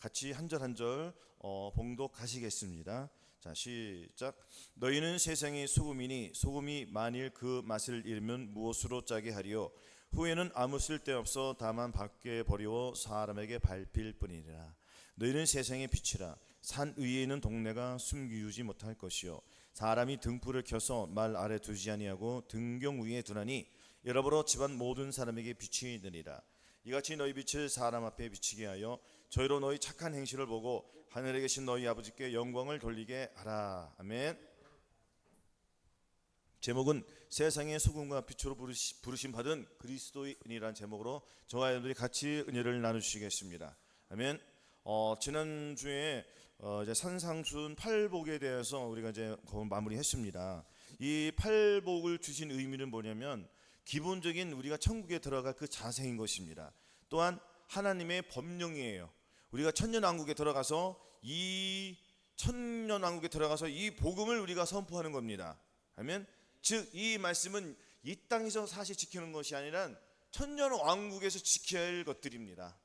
같이 한 절 한 절 봉독하시겠습니다. 자, 시작. 너희는 세상의 소금이니 소금이 만일 그 맛을 잃으면 무엇으로 짜게 하리요? 후에는 아무 쓸데없어 다만 밖에 버리워 사람에게 밟힐 뿐이니라. 너희는 세상의 빛이라. 산 위에 있는 동네가 숨기우지 못할 것이요 사람이 등불을 켜서 말 아래 두지 아니하고 등경 위에 두나니 이러므로 집안 모든 사람에게 빛이 되리라. 이같이 너희 빛을 사람 앞에 비치게 하여 저희로 너희 착한 행실을 보고 하늘에 계신 너희 아버지께 영광을 돌리게 하라. 아멘. 제목은 세상의 소금과 빛으로 부르심 받은 그리스도인이라는 제목으로 저와 여러분들이 같이 은혜를 나누시겠습니다. 아멘. 지난주에 이제 산상순 팔복에 대해서 우리가 이제 마무리했습니다. 이 팔복을 주신 의미는 뭐냐면 기본적인 우리가 천국에 들어갈 그 자세인 것입니다. 또한 하나님의 법령이에요. 우리가 천년왕국에 들어가서 이 복음을 우리가 선포하는 겁니다. 아멘. 즉 이 말씀은 이 땅에서 사실 지키는 것이 아니라 천년왕국에서 지켜야 할 것들입니다.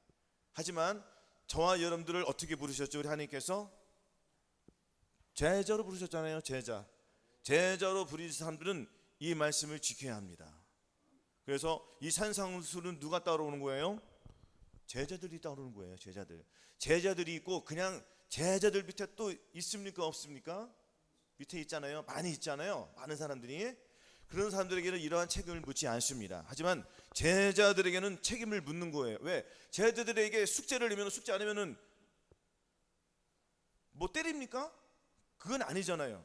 하지만 저와 여러분들을 어떻게 부르셨죠? 우리 하나님께서 제자로 부르셨잖아요. 제자로 부르신 사람들은 이 말씀을 지켜야 합니다. 그래서 이 산상수는 누가 따라오는 거예요? 제자들이 따라오는 거예요. 제자들이 있고, 그냥 제자들 밑에 또 있습니까? 없습니까? 밑에 있잖아요. 많이 있잖아요. 많은 사람들이. 그런 사람들에게는 이러한 책임을 묻지 않습니다. 하지만 제자들에게는 책임을 묻는 거예요. 왜? 제자들에게 숙제를 내면 숙제 안 하면은 뭐 때립니까? 그건 아니잖아요.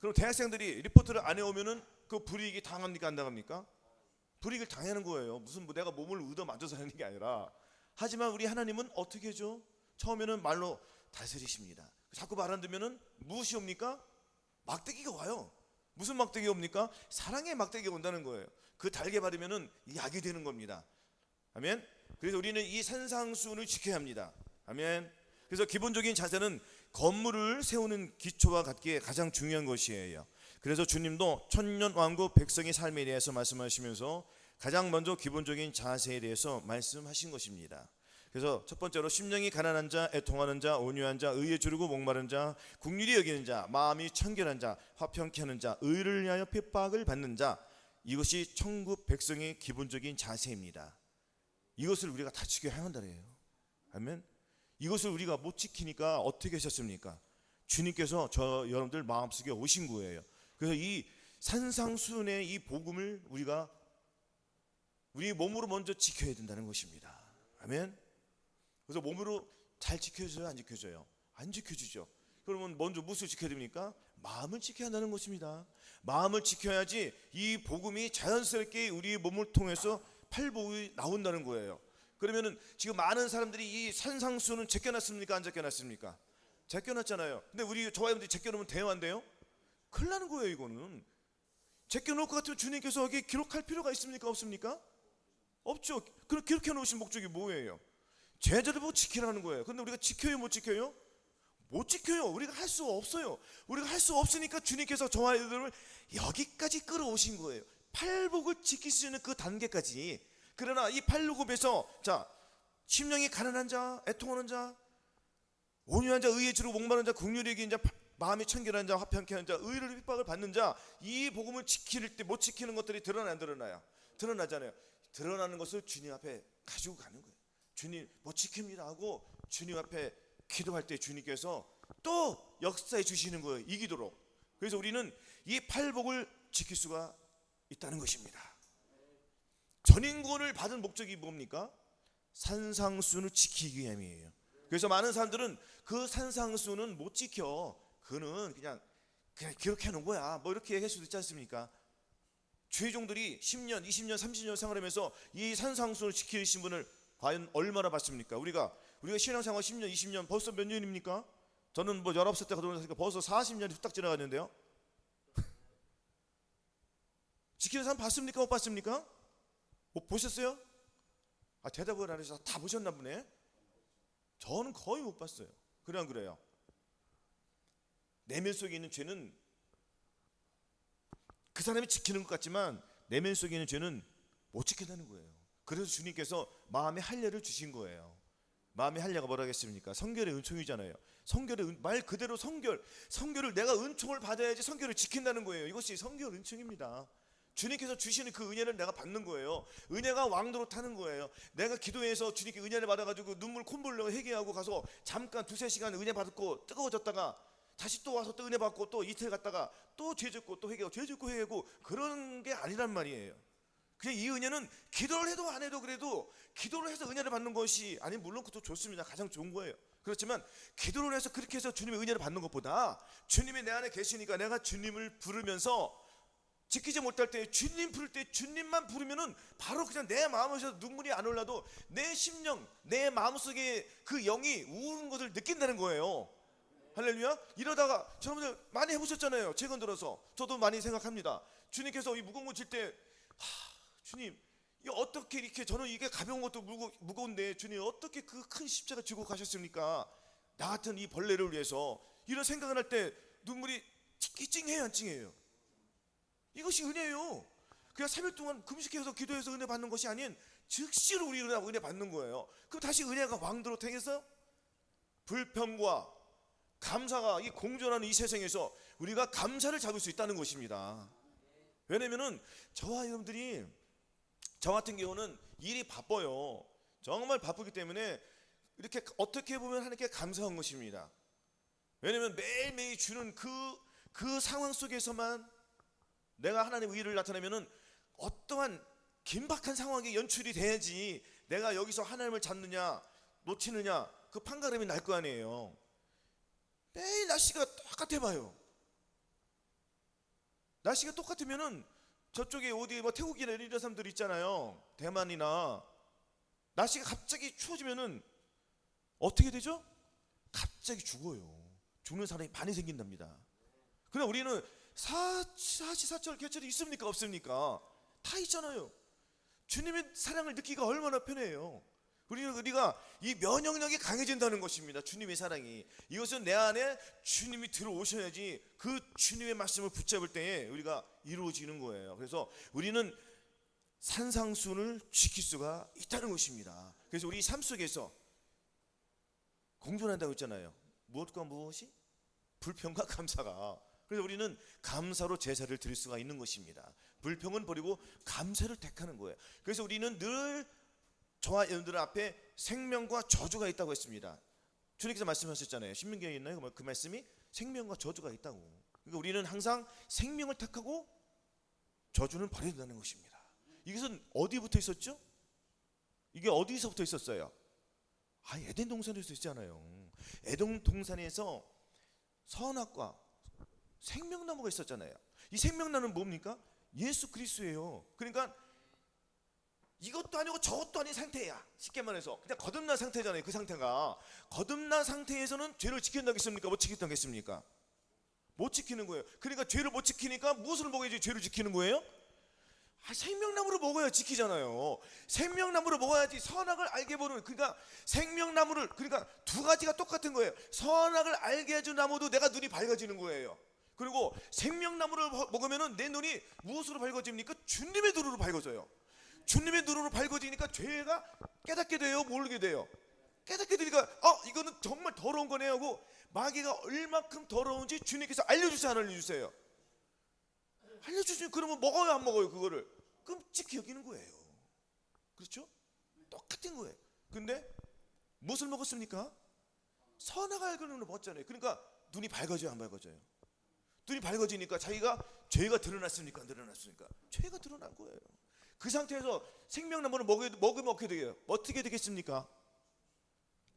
그럼 대학생들이 리포트를 안 해오면은 그 불이익이 당합니까? 안 당합니까? 불이익을 당하는 거예요. 무슨 뭐 내가 몸을 얻어 맞아서 하는 게 아니라. 하지만 우리 하나님은 어떻게 해줘? 처음에는 말로 다스리십니다. 자꾸 말 안 듣면은 무엇이 옵니까? 막대기가 와요. 무슨 막대기가 옵니까? 사랑의 막대기가 온다는 거예요. 그 달게 바르면은 약이 되는 겁니다. 아멘. 그래서 우리는 이 산상수훈을 지켜야 합니다. 아멘. 그래서 기본적인 자세는 건물을 세우는 기초와 같기에 가장 중요한 것이에요. 그래서 주님도 천년왕국 백성의 삶에 대해서 말씀하시면서 가장 먼저 기본적인 자세에 대해서 말씀하신 것입니다. 그래서 첫 번째로 심령이 가난한 자, 애통하는 자, 온유한 자, 의에 주르고 목마른 자, 긍휼히 여기는 자, 마음이 청결한 자, 화평케 하는 자, 의를 위하여 핍박을 받는 자, 이것이 천국 백성의 기본적인 자세입니다. 이것을 우리가 다 지켜야 한다래요. 아멘. 이것을 우리가 못 지키니까 어떻게 하셨습니까? 주님께서 저 여러분들 마음속에 오신 거예요. 그래서 이 산상수훈의 이 복음을 우리가 우리 몸으로 먼저 지켜야 된다는 것입니다. 아멘. 그래서 몸으로 잘 지켜져요? 안 지켜져요? 안 지켜지죠. 그러면 먼저 무엇을 지켜야 됩니까? 마음을 지켜야 한다는 것입니다. 마음을 지켜야지 이 복음이 자연스럽게 우리 몸을 통해서 팔복이 나온다는 거예요. 그러면은 지금 많은 사람들이 이 산상수훈은 제껴놨습니까? 안 제껴놨습니까? 제껴놨잖아요. 근데 우리 저와 여러분들이 제껴놓으면 돼요? 안 돼요? 큰일 나는 거예요. 이거는 제껴놓을 것 같으면 주님께서 여기 기록할 필요가 있습니까? 없습니까? 없죠. 그럼 기록해 놓으신 목적이 뭐예요? 제자들 보고 지키라는 거예요. 근데 우리가 지켜요? 못 지켜요? 못 지켜요. 우리가 할 수 없어요. 우리가 할 수 없으니까 주님께서 저와 여러분을 여기까지 끌어오신 거예요. 팔복을 지킬 수 있는 그 단계까지. 그러나 이 팔복에서 자, 심령이 가난한 자, 애통하는 자, 온유한 자, 의에 주르고 목마른 자, 긍휼히 여기는 자, 마음이 청결한 자, 화평케 하는 자, 의를 핍박을 받는 자, 이 복음을 지킬 때 못 지키는 것들이 드러나 안 드러나요? 드러나잖아요. 드러나는 것을 주님 앞에 가지고 가는 거예요. 주님 못 지킵니다 하고 주님 앞에 기도할 때 주님께서 또 역사해 주시는 거예요. 이기도록. 그래서 우리는 이 팔복을 지킬 수가 있다는 것입니다. 전인권을 받은 목적이 뭡니까? 산상수훈을 지키기 위함이에요. 그래서 많은 사람들은 그 산상수훈은 못 지켜. 그는 그냥 기록해 놓은 거야. 뭐 이렇게 얘기할 수도 있지 않습니까? 주의종들이 10년, 20년, 30년 생활하면서 이 산상수훈을 지키신 분을 과연 얼마나 봤습니까? 우리가 신앙생활 10년, 20년 벌써 몇 년입니까? 저는 뭐 19살 때 가정했으니까 벌써 40년이 후딱 지나갔는데요. 지키는 사람 봤습니까? 못 봤습니까? 못 보셨어요? 대답을 안 해서 다 보셨나 보네. 저는 거의 못 봤어요. 그래 안 그래요? 내면 속에 있는 죄는 그 사람이 지키는 것 같지만 내면 속에 있는 죄는 못 지킨다는 거예요. 그래서 주님께서 마음에 할례를 주신 거예요. 마음의 할례가 뭐라 하겠습니까? 성결의 은총이잖아요. 말 그대로 성결을 내가 은총을 받아야지 성결을 지킨다는 거예요. 이것이 성결 은총입니다. 주님께서 주시는 그 은혜를 내가 받는 거예요. 은혜가 왕도로 타는 거예요. 내가 기도해서 주님께 은혜를 받아가지고 눈물 콧물로 회개하고 가서 잠깐 두세 시간 은혜 받고 뜨거워졌다가 다시 또 와서 또 은혜 받고 또 이틀 갔다가 또 죄 짓고 또 회개하고 죄 짓고 회개하고 그런 게 아니란 말이에요. 그냥 이 은혜는 기도를 해도 안 해도 그래도 기도를 해서 은혜를 받는 것이 아니 물론 그것도 좋습니다. 가장 좋은 거예요. 그렇지만 기도를 해서 그렇게 해서 주님의 은혜를 받는 것보다 주님이 내 안에 계시니까 내가 주님을 부르면서 지키지 못할 때 주님 부를 때 주님만 부르면은 바로 그냥 내 마음에서 눈물이 안 올라도 내 심령 내 마음속에 그 영이 우는 것을 느낀다는 거예요. 할렐루야. 이러다가 여러분들 많이 해보셨잖아요. 최근 들어서 저도 많이 생각합니다. 주님께서 이 무거운 거 질 때 주님 이 어떻게 이렇게 저는 이게 가벼운 것도 무거운데 주님 어떻게 그 큰 십자가 지고 가셨습니까? 나 같은 이 벌레를 위해서 이런 생각을 할 때 눈물이 찡해요 안 찡해요? 이것이 은혜예요. 그냥 3일 동안 금식해서 기도해서 은혜 받는 것이 아닌 즉시로 우리 은혜 받는 거예요. 그럼 다시 은혜가 왕도로 행해서 불평과 감사가 이 공존하는 이 세상에서 우리가 감사를 잡을 수 있다는 것입니다. 왜냐면은 저와 여러분들이 저 같은 경우는 일이 바빠요. 정말 바쁘기 때문에 이렇게 어떻게 보면 하나님께 감사한 것입니다. 왜냐면 매일매일 주는 그 상황 속에서만 내가 하나님의 의를 나타내면은 어떠한 긴박한 상황이 연출이 돼야지 내가 여기서 하나님을 잡느냐 놓치느냐 그 판가름이 날 거 아니에요. 매일 날씨가 똑같아 봐요. 날씨가 똑같으면은 저쪽에 어디 뭐 태국이나 이런 사람들 있잖아요. 대만이나 날씨가 갑자기 추워지면은 어떻게 되죠? 갑자기 죽어요. 죽는 사람이 많이 생긴답니다. 그러나 우리는 사시사철 계절이 있습니까 없습니까? 다 있잖아요. 주님의 사랑을 느끼기가 얼마나 편해요. 우리가 이 면역력이 강해진다는 것입니다. 주님의 사랑이. 이것은 내 안에 주님이 들어오셔야지 그 주님의 말씀을 붙잡을 때에 우리가 이루어지는 거예요. 그래서 우리는 산상수훈을 지킬 수가 있다는 것입니다. 그래서 우리 삶 속에서 공존한다고 했잖아요. 무엇과 무엇이? 불평과 감사가. 그래서 우리는 감사로 제사를 드릴 수가 있는 것입니다. 불평은 버리고 감사를 택하는 거예요. 그래서 우리는 늘 저와 여러분들 앞에 생명과 저주가 있다고 했습니다. 주님께서 말씀하셨잖아요. 신명기에 있나요? 그 말씀이 생명과 저주가 있다고. 그러니까 우리는 항상 생명을 택하고 저주는 버려야 된다는 것입니다. 이것은 어디부터 있었죠? 이게 어디서부터 있었어요? 에덴 동산에서 있잖아요. 에덴 동산에서 선악과 생명나무가 있었잖아요. 이 생명나무는 뭡니까? 예수 그리스도예요. 그러니까 이것도 아니고 저것도 아닌 상태야. 쉽게 말해서 그냥 거듭난 상태잖아요. 그 상태가 거듭난 상태에서는 죄를 지킨다겠습니까? 못 지킨다겠습니까? 못 지키는 거예요. 그러니까 죄를 못 지키니까 무엇을 먹어야지 죄를 지키는 거예요? 생명나무를 먹어야 지키잖아요. 생명나무를 먹어야지 선악을 알게 보는. 그러니까 생명나무를 그러니까 두 가지가 똑같은 거예요. 선악을 알게 해준 나무도 내가 눈이 밝아지는 거예요. 그리고 생명나무를 먹으면은 내 눈이 무엇으로 밝아집니까? 주님의 눈으로 밝아져요. 주님의 눈으로 밝아지니까 죄가 깨닫게 돼요, 모르게 돼요. 깨닫게 되니까 이거는 정말 더러운 거네 하고 마귀가 얼마큼 더러운지 주님께서 알려주세요, 안 알려주세요? 알려주시면 그러면 먹어요, 안 먹어요? 그거를 끔찍히 여기는 거예요. 그렇죠? 똑같은 거예요. 근데 무엇을 먹었습니까? 선악을 알고 먹었잖아요. 그러니까 눈이 밝아져요, 안 밝아져요? 눈이 밝아지니까 자기가 죄가 드러났습니까, 안 드러났습니까? 죄가 드러난 거예요. 그 상태에서 생명나무를 먹으면 어떻게 되겠습니까?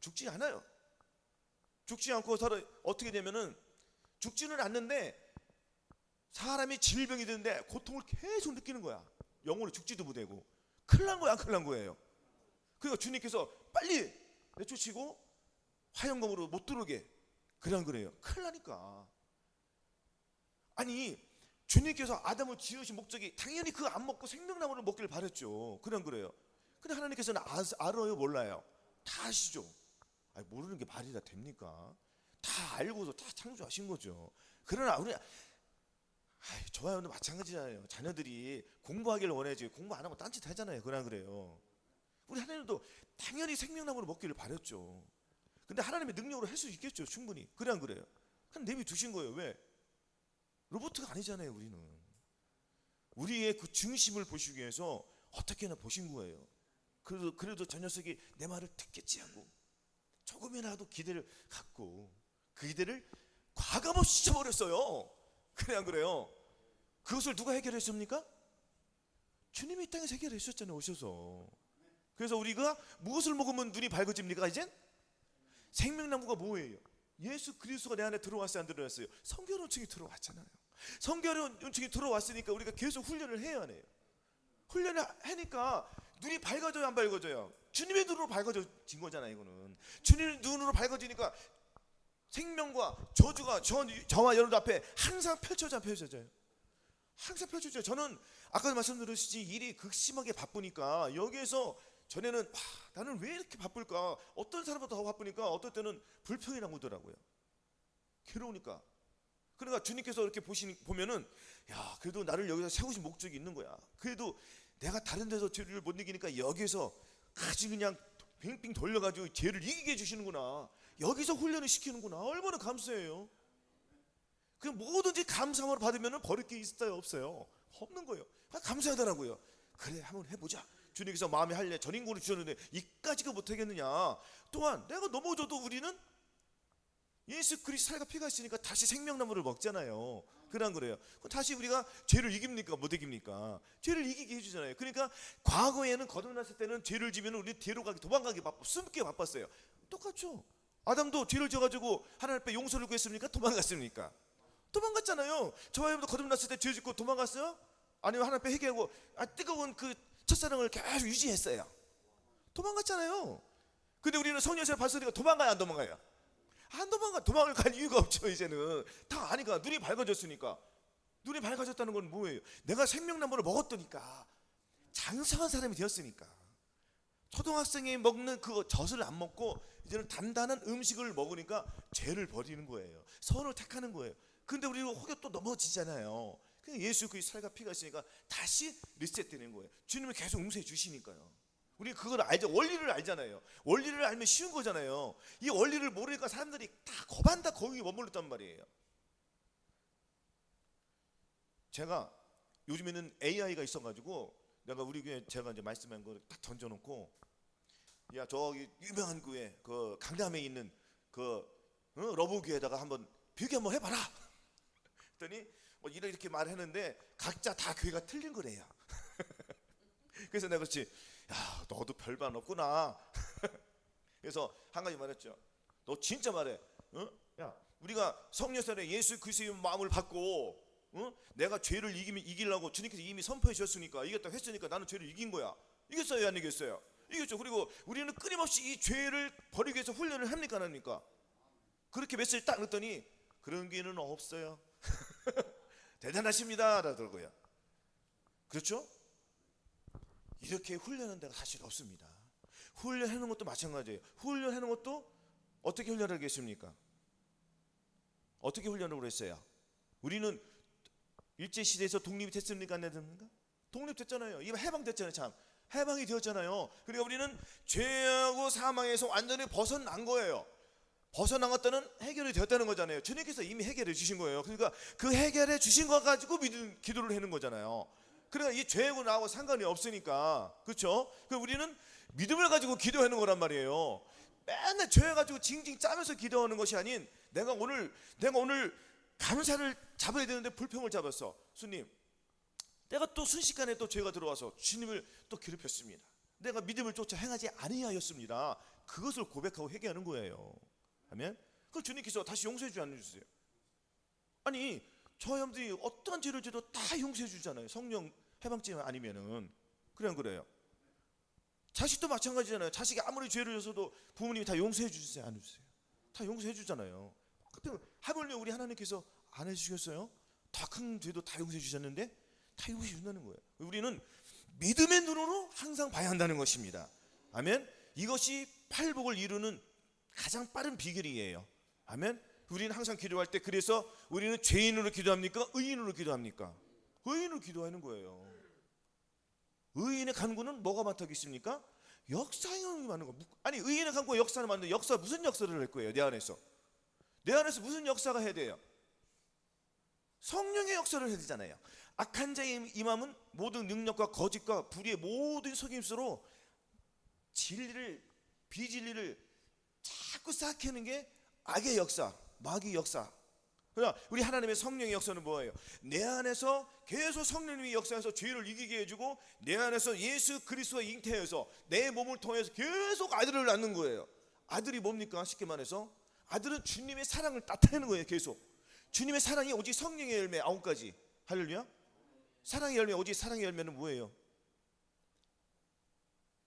죽지 않아요. 죽지 않고 어떻게 되면은 죽지는 않는데 사람이 질병이 드는데 고통을 계속 느끼는 거야. 영혼을 죽지도 못하고. 큰일 난 거야, 안 큰일 난 거예요? 그러니까 주님께서 빨리 내쫓으시고 화영검으로 못 들어오게 그냥 그래요. 큰일 나니까. 아니 주님께서 아담을 지으신 목적이 당연히 그거 안 먹고 생명나무를 먹기를 바랬죠. 그냥 그래요. 근데 하나님께서는 알아요, 몰라요? 다 아시죠. 모르는 게 말이 다 됩니까? 다 알고서 다 창조하신 거죠. 그러나 우리 저와 여러분도 마찬가지잖아요. 자녀들이 공부하기를 원해야지 공부 안 하면 딴짓 하잖아요. 그냥 그래요. 우리 하나님도 당연히 생명나무를 먹기를 바랬죠. 근데 하나님의 능력으로 할 수 있겠죠, 충분히. 그래 안 그래요? 그냥 내비 두신 거예요. 왜? 로봇가 아니잖아요. 우리는 우리의 그 중심을 보시기 위해서 어떻게나 보신 거예요. 그래도 저 녀석이 내 말을 듣겠지 하고 조금이라도 기대를 갖고 그 기대를 과감없이 잊어버렸어요. 그래 안 그래요? 그것을 누가 해결했습니까? 주님이 이 땅에서 해결했었잖아요. 오셔서. 그래서 우리가 무엇을 먹으면 눈이 밝아집니까? 이젠 생명나무가 뭐예요? 예수 그리스도가 내 안에 들어왔어요, 안 들어왔어요? 성결 원증이 들어왔잖아요. 성결 원증이 들어왔으니까 우리가 계속 훈련을 해야 해요. 훈련을 하니까 눈이 밝아져요, 안 밝아져요? 주님의 눈으로 밝아진 거잖아요. 이거는 주님의 눈으로 밝아지니까 생명과 저주가 저와 여러분 앞에 항상 펼쳐져요. 항상 펼쳐져요. 저는 아까도 말씀드렸듯이 일이 극심하게 바쁘니까 여기에서 전에는 나는 왜 이렇게 바쁠까? 어떤 사람보다 더 바쁘니까 어떨 때는 불평이 나오더라고요. 괴로우니까. 그러니까 주님께서 이렇게 보면은 야, 그래도 나를 여기서 세우신 목적이 있는 거야. 그래도 내가 다른 데서 죄를 못 이기니까 여기서 아주 그냥 빙빙 돌려가지고 죄를 이기게 해주시는구나. 여기서 훈련을 시키는구나. 얼마나 감사해요. 그 뭐든지 감사함으로 받으면 버릴 게 있어요, 없어요? 없는 거예요. 감사하더라고요. 그래, 한번 해보자. 주님께서 마음에 할래 전인권을 주셨는데 이까지가 못하겠느냐. 또한 내가 넘어져도 우리는 예수 그리스도 살과 피가 있으니까 다시 생명나무를 먹잖아요. 그런 거래요. 다시 우리가 죄를 이깁니까? 못 이깁니까? 죄를 이기게 해주잖아요. 그러니까 과거에는 거듭났을 때는 죄를 지면 우리 뒤로 가기, 도망가기 숨기 바빴어요. 똑같죠. 아담도 죄를 져가지고 하나님 앞에 용서를 구했습니까? 도망갔습니까? 도망갔잖아요. 저와 여러분도 거듭났을 때 죄 짓고 도망갔어요? 아니면 하나님 앞에 회개하고 뜨거운 그 첫사랑을 계속 유지했어요? 도망갔잖아요. 근데 우리는 성령의 발소리가 도망가요, 안 도망가요? 안 도망을 갈 이유가 없죠. 이제는 다 아니까. 눈이 밝아졌으니까. 눈이 밝아졌다는 건 뭐예요? 내가 생명나무를 먹었더니까, 장성한 사람이 되었으니까. 초등학생이 먹는 그 젖을 안 먹고 이제는 단단한 음식을 먹으니까 죄를 버리는 거예요. 선을 택하는 거예요. 근데 우리는 혹여 또 넘어지잖아요. 그냥 예수 그리스도의 살과 피가 있으니까 다시 리셋되는 거예요. 주님을 계속 용서해 주시니까요. 우리 그걸 알죠. 원리를 알잖아요. 원리를 알면 쉬운 거잖아요. 이 원리를 모르니까 사람들이 다 거반다 거기 머물렀단 말이에요. 제가 요즘에는 AI가 있어가지고 내가 우리 교회 제가 이제 말씀한 거 딱 던져놓고, 야 저기 유명한 교회 그 강남에 있는 그 러브교회에다가 한번 비교 한번 해봐라. 그랬더니 뭐 이렇게 말했는데 각자 다 교회가 틀린 거래요. 그래서 내가 그렇지, 야 너도 별반 없구나. 그래서 한 가지 말했죠. 너 진짜 말해. 야 우리가 성령의 예수 그리스도의 마음을 받고 내가 죄를 이기려고 주님께서 이미 선포해 주셨으니까, 이겼다고 했으니까 나는 죄를 이긴 거야. 이겼어요, 안 이겼어요? 이겼죠. 그리고 우리는 끊임없이 이 죄를 버리기 위해서 훈련을 합니까, 안 합니까? 그렇게 메시지를 딱 넣었더니 그런 기회는 없어요. 대단하십니다 라더라고요. 그렇죠? 이렇게 훈련하는 데가 사실 없습니다. 훈련하는 것도 마찬가지예요. 훈련하는 것도 어떻게 훈련하겠습니까? 어떻게 훈련을 했어요? 우리는 일제시대에서 독립이 됐습니까, 안 됐습니까? 독립됐잖아요. 이거 해방됐잖아요. 참 해방이 되었잖아요. 그러니까 우리는 죄하고 사망에서 완전히 벗어난 거예요. 벗어나갔다는 해결이 되었다는 거잖아요. 주님께서 이미 해결해 주신 거예요. 그러니까 그 해결해 주신 거 가지고 기도를 하는 거잖아요. 그러니까 이 죄하고 나하고 상관이 없으니까, 그렇죠? 우리는 믿음을 가지고 기도하는 거란 말이에요. 맨날 죄 가지고 징징 짜면서 기도하는 것이 아닌, 내가 오늘 감사를 잡아야 되는데 불평을 잡았어. 주님, 내가 또 순식간에 또 죄가 들어와서 주님을 또 괴롭혔습니다. 내가 믿음을 쫓아 행하지 아니하였습니다. 그것을 고백하고 회개하는 거예요. 아멘. 그걸 주님께서 다시 용서해 주지 않으셨어요? 아니 저 형들이 어떠한 죄를 지어도 다 용서해 주잖아요. 성령 해방죄 아니면은. 그래 안 그래요? 자식도 마찬가지잖아요. 자식이 아무리 죄를 져서도 부모님이 다 용서해 주세요, 안 해주세요? 다 용서해 주잖아요. 하물며 우리 하나님께서 안 해주시겠어요? 다 큰 죄도 다 용서해 주셨는데 다 용서해 준다는 거예요. 우리는 믿음의 눈으로 항상 봐야 한다는 것입니다. 아멘. 이것이 팔복을 이루는 가장 빠른 비결이에요. 아멘. 우리는 항상 기도할 때, 그래서 우리는 죄인으로 기도합니까? 의인으로 기도합니까? 의인으로 기도하는 거예요. 의인의 간구는 뭐가 많다겠습니까? 역사형이 많은 거. 아니 의인을 갖고 역사를 만드는 역사 무슨 역사를 할 거예요? 내 안에서 무슨 역사가 해야 돼요? 성령의 역사를 해야 되잖아요. 악한 자의 임함은 모든 능력과 거짓과 불의의 모든 속임수로 진리를 비진리를 자꾸 쌓아내는 게 악의 역사, 마귀의 역사. 그러나 우리 하나님의 성령의 역사는 뭐예요? 내 안에서 계속 성령님이 역사해서 죄를 이기게 해주고 내 안에서 예수 그리스도가 잉태해서 내 몸을 통해서 계속 아들을 낳는 거예요. 아들이 뭡니까? 쉽게 말해서 아들은 주님의 사랑을 나타내는 거예요. 계속 주님의 사랑이 오직 성령의 열매 9가지. 할렐루야. 사랑의 열매, 오직 사랑의 열매는 뭐예요?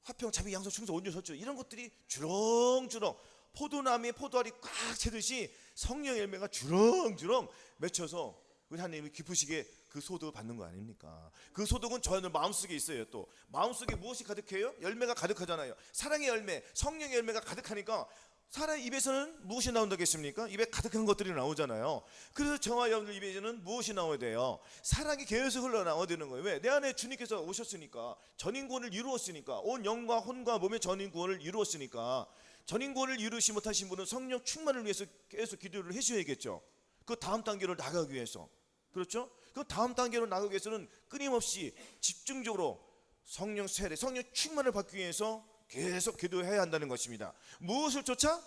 화평, 자비, 양선, 충성, 온유, 절제, 이런 것들이 주렁주렁 포도나무에 포도알이 꽉 채듯이 성령의 열매가 주렁주렁 맺혀서 우리 하나님이 기쁘시게 그 소득을 받는 거 아닙니까? 그 소득은 저희들 마음속에 있어요. 또 마음속에 무엇이 가득해요? 열매가 가득하잖아요. 사랑의 열매, 성령의 열매가 가득하니까 사람의 입에서는 무엇이 나온다겠습니까? 입에 가득한 것들이 나오잖아요. 그래서 저와 여러분들 입에서는 무엇이 나와야 돼요? 사랑이 계속 흘러나와야 되는 거예요. 왜? 내 안에 주님께서 오셨으니까, 전인구원을 이루었으니까, 온 영과 혼과 몸의 전인구원을 이루었으니까, 전인구원을 이루시 못하신 분은 성령 충만을 위해서 계속 기도를 해주셔야겠죠. 그 다음 단계로 나가기 위해서. 그렇죠? 그 다음 단계로 나가기 위해서는 끊임없이 집중적으로 성령 세례, 성령 충만을 받기 위해서 계속 기도해야 한다는 것입니다. 무엇을 쫓아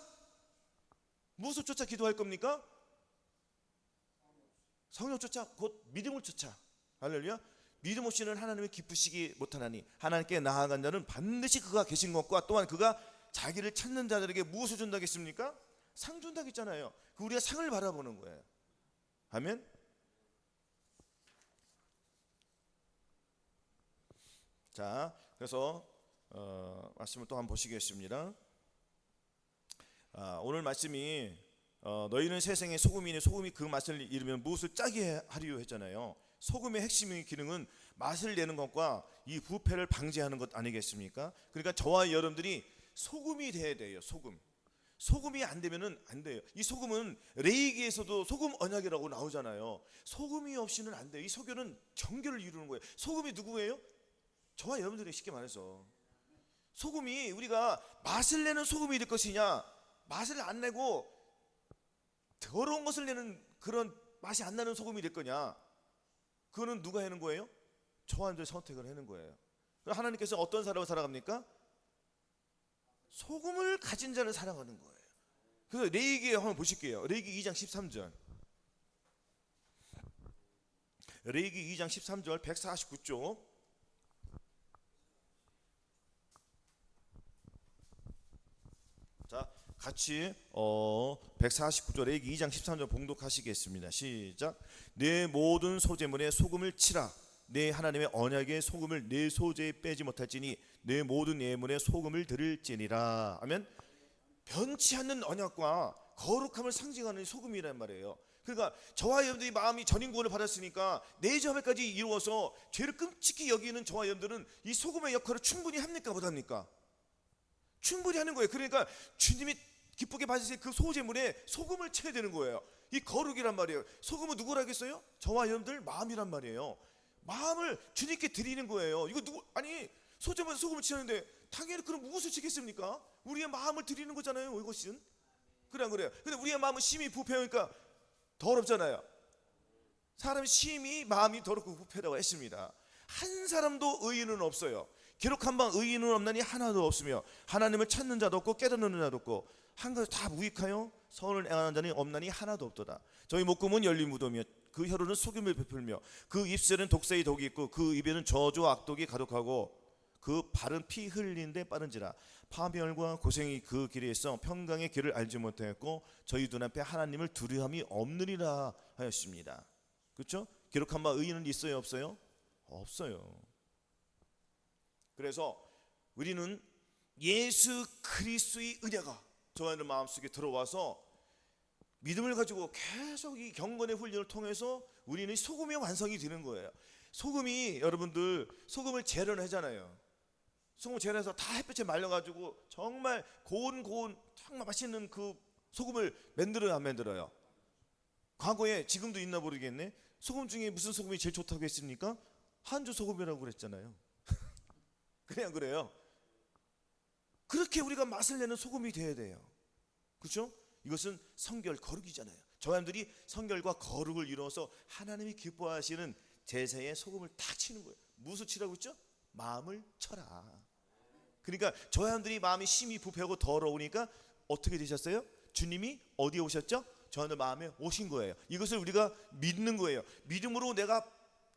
기도할 겁니까? 성령 쫓아, 곧 믿음을 쫓아. 할렐루야. 믿음 없이는 하나님을 기쁘시기 못하나니 하나님께 나아간 자는 반드시 그가 계신 것과 또한 그가 자기를 찾는 자들에게 무엇을 준다겠습니까? 상 준다겠잖아요. 우리가 상을 바라보는 거예요. 아멘. 자, 그래서 말씀을 또 한번 보시겠습니다. 오늘 말씀이 너희는 세상의 소금이니 소금이 그 맛을 잃으면 무엇을 짜게 하리요 했잖아요. 소금의 핵심의 기능은 맛을 내는 것과 이 부패를 방지하는 것 아니겠습니까? 그러니까 저와 여러분들이 소금이 돼야 돼요. 소금이 안 되면은 안 돼요. 이 소금은 레위기에서도 소금 언약이라고 나오잖아요. 소금이 없이는 안 돼요. 이 소금은 정결을 이루는 거예요. 소금이 누구예요? 저와 여러분들이 쉽게 말해서 소금이 우리가 맛을 내는 소금이 될 것이냐, 맛을 안 내고 더러운 것을 내는 그런 맛이 안 나는 소금이 될 거냐, 그거는 누가 하는 거예요? 저와 여러분들이 선택을 하는 거예요. 하나님께서 어떤 사람을 사랑합니까? 소금을 가진 자를 사랑하는 거예요. 그래서 레위기에 한번 보실게요. 레위기 2장 13절. 레위기 2장 13절 149쪽. 자, 같이 149절 레위기 2장 13절 봉독하시겠습니다. 시작. 내 모든 소재물에 소금을 치라. 내 하나님의 언약의 소금을 내 소재에 빼지 못할지니 내 모든 예물에 소금을 드릴지니라. 아멘. 변치 않는 언약과 거룩함을 상징하는 소금이란 말이에요. 그러니까 저와 여러분들이 마음이 전인구원을 받았으니까 내 자매까지 이루어서 죄를 끔찍히 여기는 저와 여러분들은 이 소금의 역할을 충분히 합니까 못합니까? 충분히 하는 거예요. 그러니까 주님이 기쁘게 받으실 그 소재물에 소금을 쳐야 되는 거예요. 이 거룩이란 말이에요. 소금은 누구라겠어요? 저와 여러분들 마음이란 말이에요. 마음을 주님께 드리는 거예요. 이거 아니 소재물에 소금을 치는데 당연히 그럼 무엇을 치겠습니까? 우리의 마음을 드리는 거잖아요. 이것은 그래 안 그래요? 근데 우리의 마음은 심히 부패하니까 더럽잖아요. 사람이 심히 마음이 더럽고 부패라고 했습니다. 한 사람도 의인은 없어요. 기록한 바 의인은 없나니 하나도 없으며 하나님을 찾는 자도 없고 깨닫는 자도 없고 한 가지 다 무익하여 선을 행하는 자는 없나니 하나도 없도다. 저희 목구멍은 열린 무덤이며 그 혀로는 속임을 베풀며 그 입술에는 독사의 독이 있고 그 입에는 저주와 악독이 가득하고 그 발은 피 흘리는데 빠른지라. 파멸과 고생이 그 길에 있어 평강의 길을 알지 못하였고 저희 눈앞에 하나님을 두려움이 없느니라 하였습니다. 그렇죠? 기록한 바 의인은 있어요 없어요? 없어요. 그래서 우리는 예수 그리스도의 은혜가 저희들 마음속에 들어와서 믿음을 가지고 계속 이 경건의 훈련을 통해서 우리는 소금의 완성이 되는 거예요. 소금이 여러분들 소금을 재련을 하잖아요. 소금 재련해서 다 햇볕에 말려가지고 정말 고운 정말 맛있는 그 소금을 만들어요 안 만들어요? 과거에 지금도 있나 모르겠네. 소금 중에 무슨 소금이 제일 좋다고 했습니까? 한주 소금이라고 그랬잖아요. 그냥 그래요. 그렇게 우리가 맛을 내는 소금이 되어야 돼요. 그렇죠? 이것은 성결 거룩이잖아요. 저사람들이 성결과 거룩을 이루어서 하나님이 기뻐하시는 제사에 소금을 탁 치는 거예요. 무엇을 치라고 했죠? 마음을 쳐라. 그러니까 저사람들이 마음이 심히 부패하고 더러우니까 어떻게 되셨어요? 주님이 어디에 오셨죠? 저하들 마음에 오신 거예요. 이것을 우리가 믿는 거예요. 믿음으로 내가